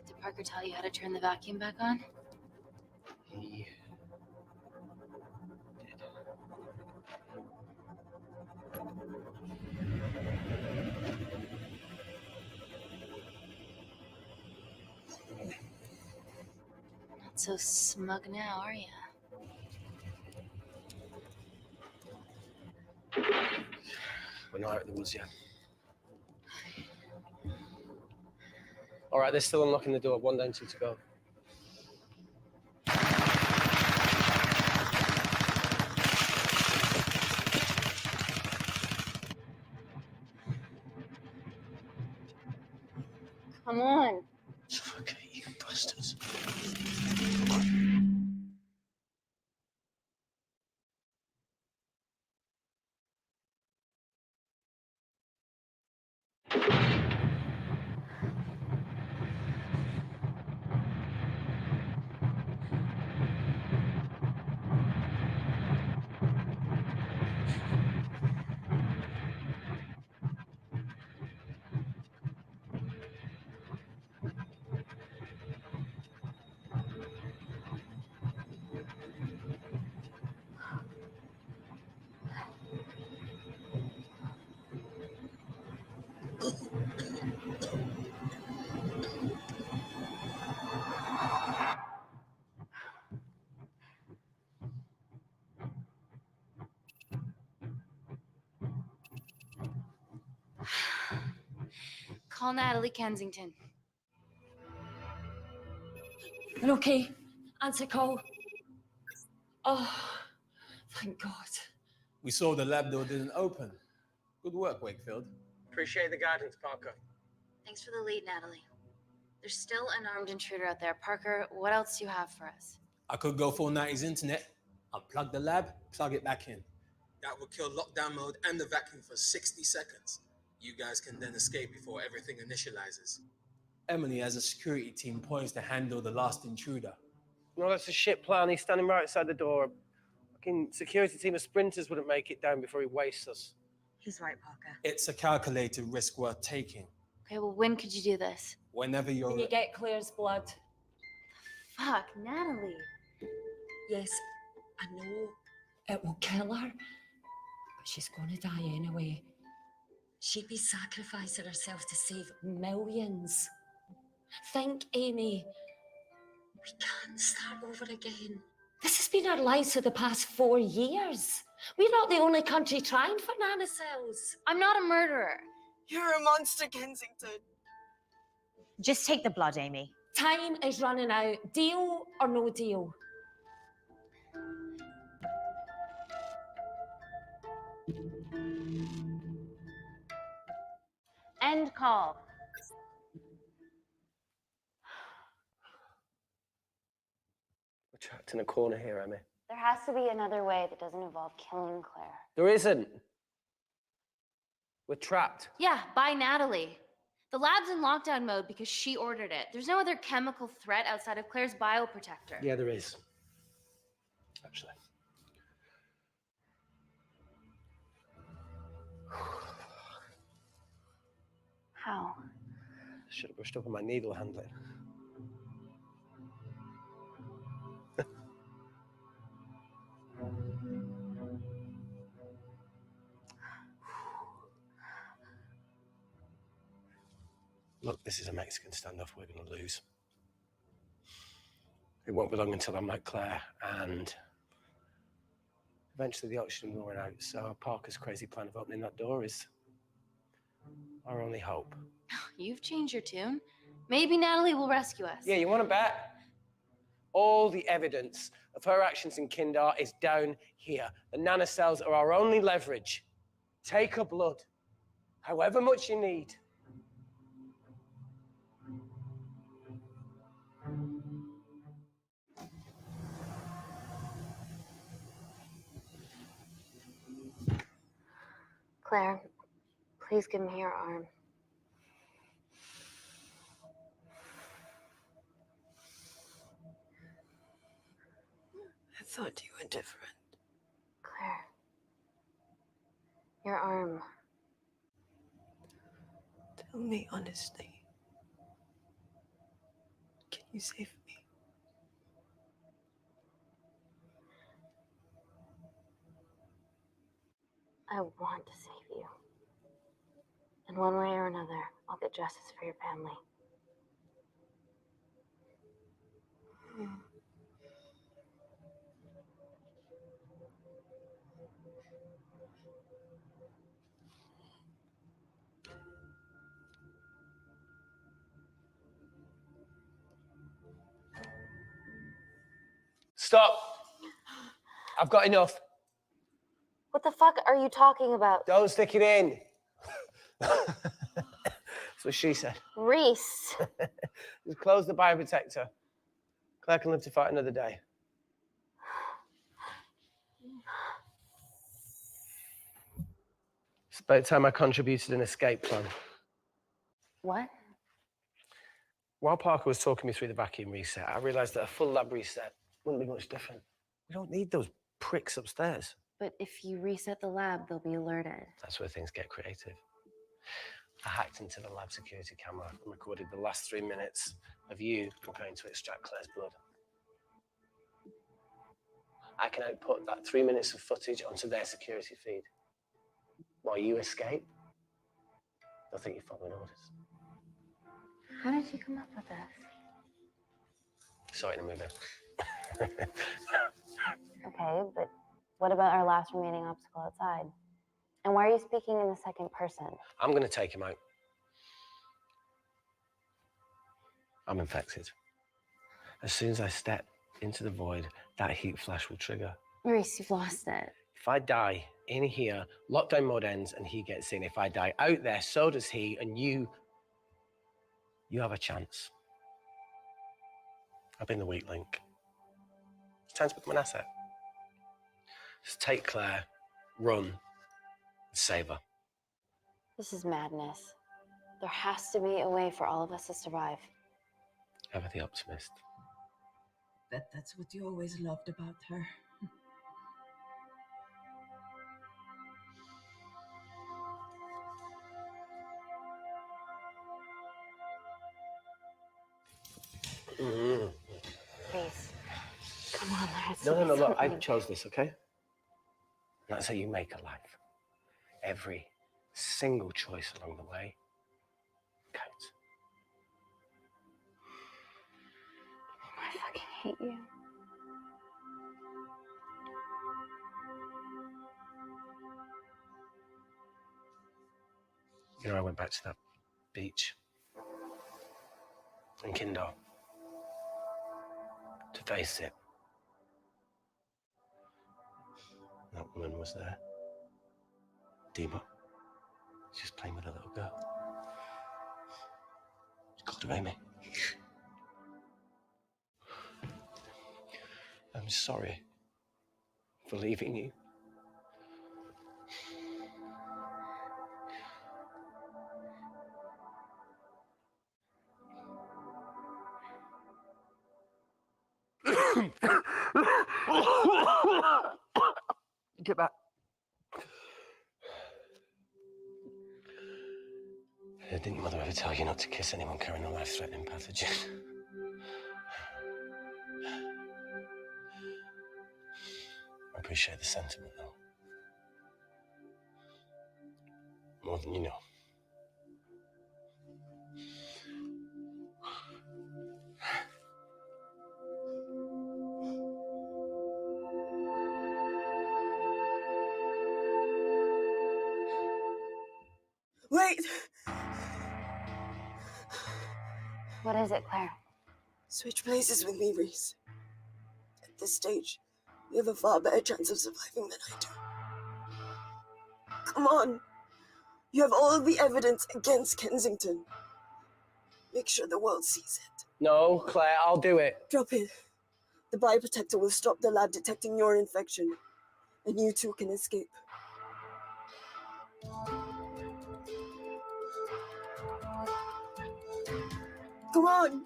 Did Parker tell you how to turn the vacuum back on? He Not so smug now, are you? We're not out of the woods yet. All right, they're still unlocking the door. 1 down, 2 to go. Come on. Okay, you bastards. Call Natalie Kensington. You're okay. Answer call. Oh, thank God. We saw the lab door didn't open. Good work, Wakefield. Appreciate the guidance, Parker. Thanks for the lead, Natalie. There's still an armed intruder out there. Parker, what else do you have for us? I could go full 90s internet, unplug the lab, plug it back in. That would kill lockdown mode and the vacuum for 60 seconds. You guys can then escape before everything initializes. Emily has a security team poised to handle the last intruder. No, that's a shit plan. He's standing right outside the door. Fucking security team of sprinters wouldn't make it down before he wastes us. He's right, Parker. It's a calculated risk worth taking. Okay, well, when could you do this? Whenever you're... When you get Claire's blood. Fuck, Natalie. Yes, I know it will kill her, but she's going to die anyway. She'd be sacrificing herself to save millions. Think, Amy. We can't start over again. This has been our lives for the past 4 years. We're not the only country trying for nanocells. I'm not a murderer. You're a monster, Kensington. Just take the blood, Amy. Time is running out. Deal or no deal? End call. We're trapped in a corner here, Emmy. There has to be another way that doesn't involve killing Claire. There isn't. We're trapped. Yeah, by Natalie. The lab's in lockdown mode because she ordered it. There's no other chemical threat outside of Claire's bioprotector. Yeah, there is. Actually. How? Should have brushed up on my needle handling. Look, this is a Mexican standoff we're going to lose. It won't be long until I'm like Claire, and eventually the oxygen will run out, so Parker's crazy plan of opening that door is our only hope. You've changed your tune. Maybe Natalie will rescue us. Yeah, you want to bet? All the evidence of her actions in Kindar is down here. The nanocells are our only leverage. Take her blood, however much you need. Claire, please give me your arm. I thought you were different. Claire. Your arm. Tell me honestly. Can you save me? I want to save you. In one way or another, I'll get justice for your family. Stop. I've got enough. What the fuck are you talking about? Don't stick it in. That's what she said. Reese. Just close the bioprotector. Claire can live to fight another day. It's about time I contributed an escape plan. What? While Parker was talking me through the vacuum reset, I realized that a full lab reset wouldn't be much different. We don't need those pricks upstairs. But if you reset the lab, they'll be alerted. That's where things get creative. I hacked into the lab security camera and recorded the last 3 minutes of you preparing to extract Claire's blood. I can output that 3 minutes of footage onto their security feed. While you escape, they'll think you're following orders. How did you come up with this? Saw it in a movie. Okay, but what about our last remaining obstacle outside? And why are you speaking in the second person? I'm going to take him out. I'm infected. As soon as I step into the void, that heat flash will trigger. Maurice, you've lost it. If I die in here, lockdown mode ends and he gets in. If I die out there, so does he, and you have a chance. I've been the weak link. It's time to become an asset. Just take Claire, run, and save her. This is madness. There has to be a way for all of us to survive. Ever the optimist. Bet that's what you always loved about her. Mm. Please. Come on, there has to No, be look, I something. chose this, okay? That's how you make a life. Every single choice along the way counts. I fucking hate you. You know, I went back to that beach in Kindar to face it. That woman was there. Dima. She was playing with a little girl. She called her Amy. I'm sorry for leaving you. Get back. Didn't your mother ever tell you not to kiss anyone carrying a life-threatening pathogen? I appreciate the sentiment, though. More than you know. Wait! What is it, Claire? Switch places with me, Reese. At this stage, you have a far better chance of surviving than I do. Come on. You have all the evidence against Kensington. Make sure the world sees it. No, Claire, I'll do it. Drop it. The bioprotector will stop the lab detecting your infection, and you two can escape. Come on!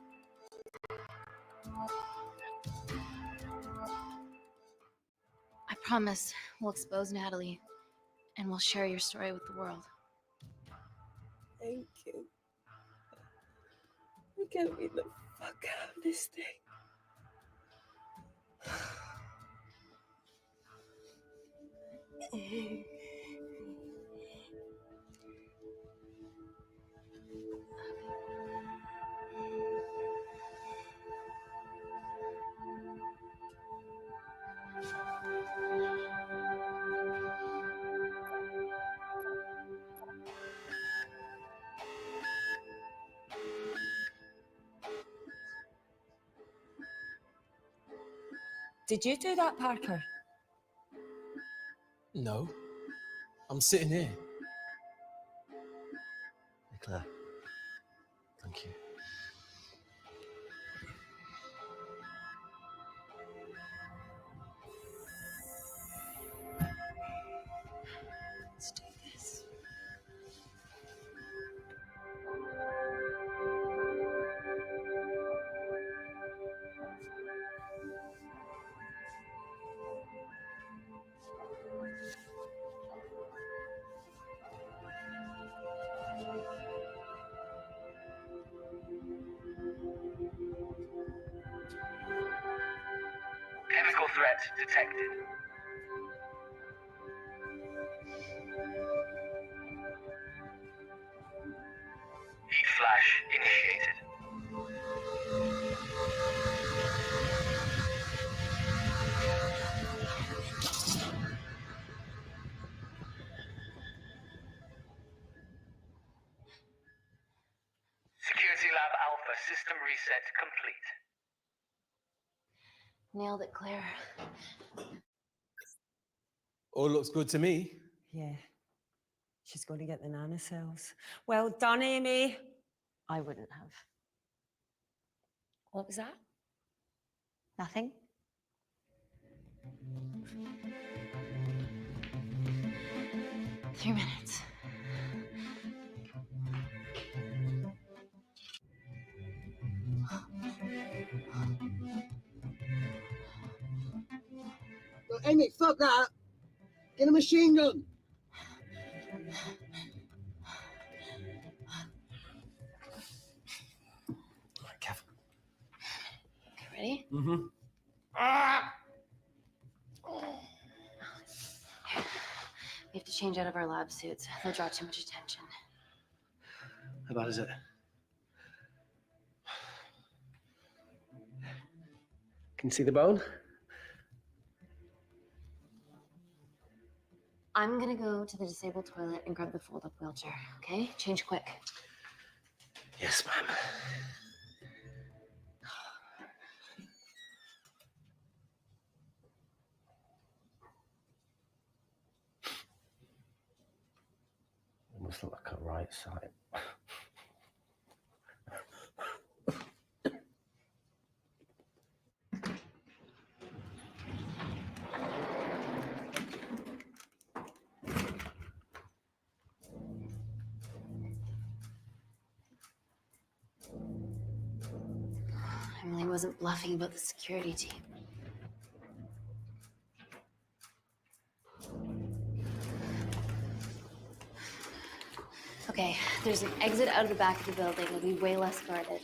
I promise we'll expose Natalie, and we'll share your story with the world. Thank you. We can't get the fuck out of this thing. Did you do that, Parker? No. I'm sitting here. Hey, Claire. Thank you. Let's do this. Chemical threat detected. Heat flash initiated. Security Lab Alpha System reset complete. Nailed it, Claire. All looks good to me. Yeah. She's going to get the nanocells. Well done, Amy. I wouldn't have. What was that? Nothing? 3 minutes. Look, Amy, fuck that. Get a machine gun. Right, Kev. Okay, ready? Mm-hmm. We have to change out of our lab suits. They'll draw too much attention. How bad is it? Can you see the bone? I'm gonna go to the disabled toilet and grab the fold-up wheelchair, okay? Change quick. Yes, ma'am. It must look like a right side. Emily wasn't bluffing about the security team. Okay, there's an exit out of the back of the building. It'll be way less guarded.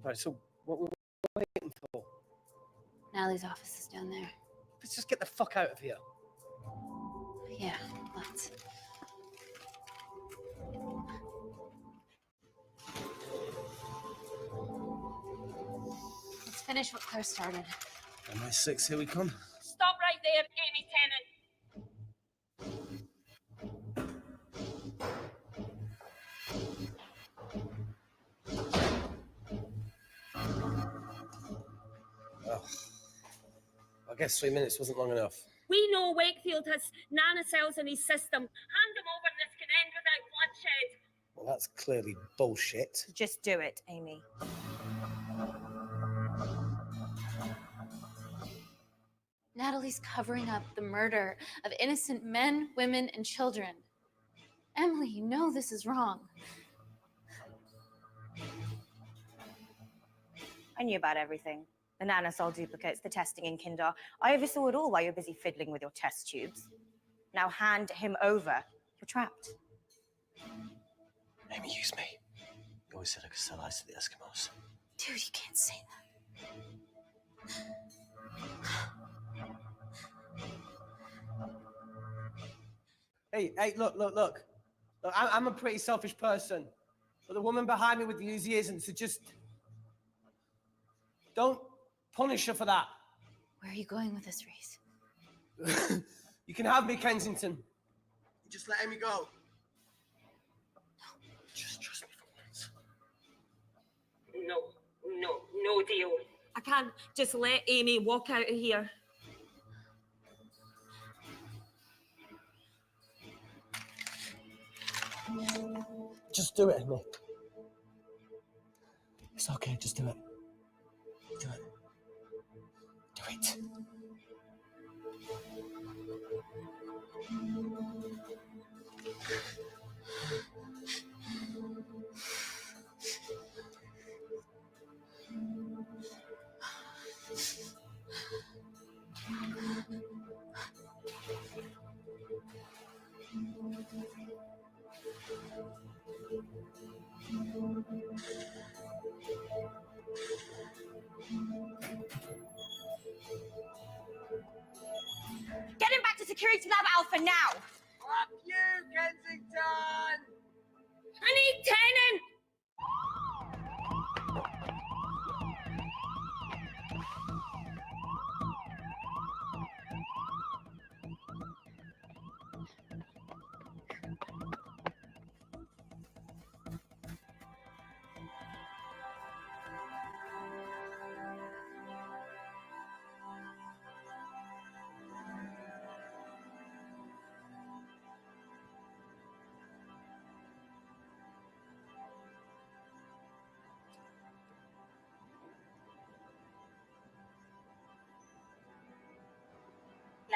Right, so what we're waiting for? Natalie's office is down there. Let's just get the fuck out of here. Yeah, let's. Let's finish what Claire started. MI6, here we come. Stop right there, Amy Tennant. Oh. I guess 3 minutes wasn't long enough. We know Wakefield has nanocells in his system. Hand him over and this can end without bloodshed. Well, that's clearly bullshit. Just do it, Amy. Natalie's covering up the murder of innocent men, women, and children. Emily, you know this is wrong. I knew about everything. The nanocell duplicates, the testing in Kindar. I oversaw it all while you're busy fiddling with your test tubes. Now hand him over. You're trapped. Amy, use me. You always said I could sell ice to the Eskimos. Dude, you can't say that. Hey, look. Look, I'm a pretty selfish person. But the woman behind me with the Uzi isn't, so just... don't punish her for that. Where are you going with this, Reese? You can have me, Kensington. Just let Amy go. Just trust me for once. No deal. I can't just let Amy walk out of here. Just do it, Amy. It's okay, just do it. Do it. Do it. Get him back to Security Lab Alpha now! Fuck you, Kensington! I need Tennant!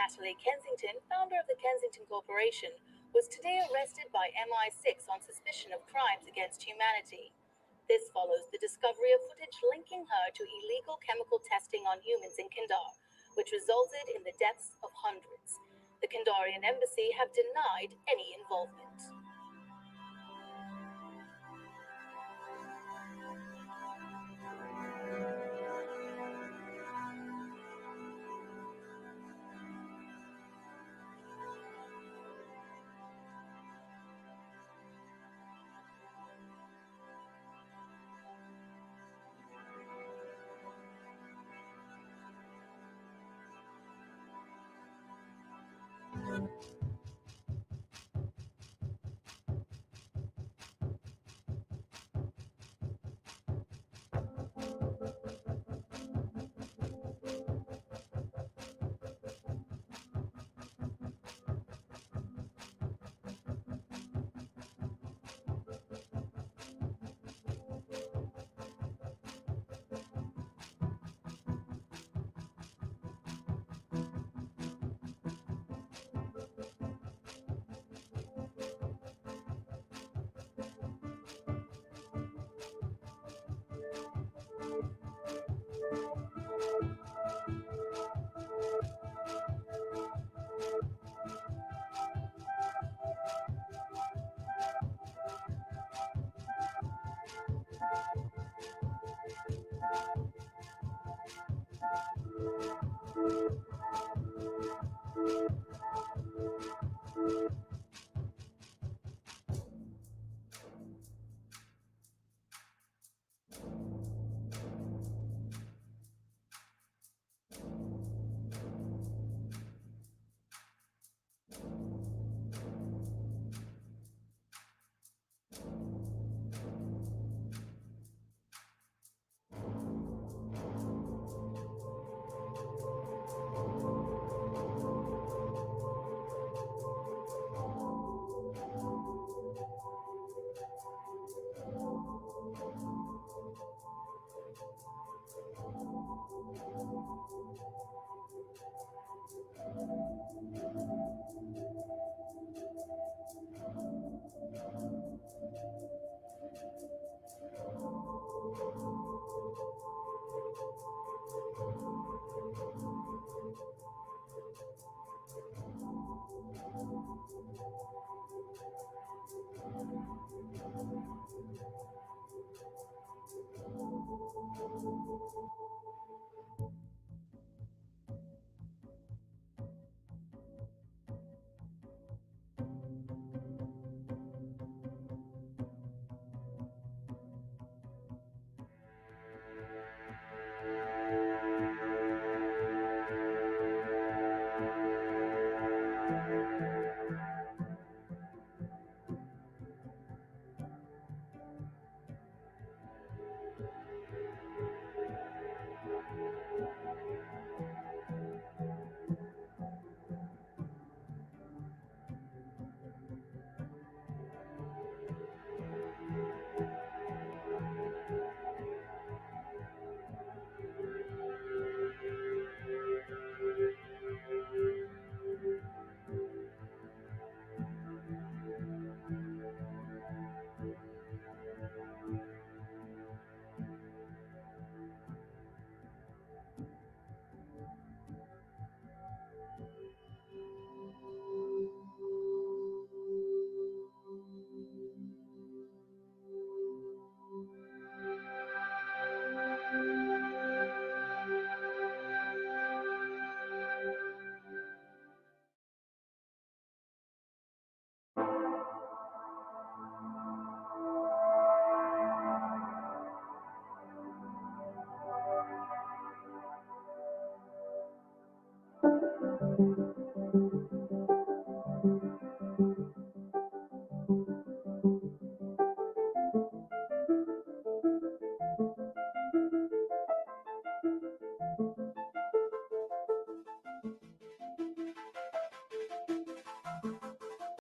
Natalie Kensington, founder of the Kensington Corporation, was today arrested by MI6 on suspicion of crimes against humanity. This follows the discovery of footage linking her to illegal chemical testing on humans in Kindar, which resulted in the deaths of hundreds. The Kindarian embassy have denied any involvement.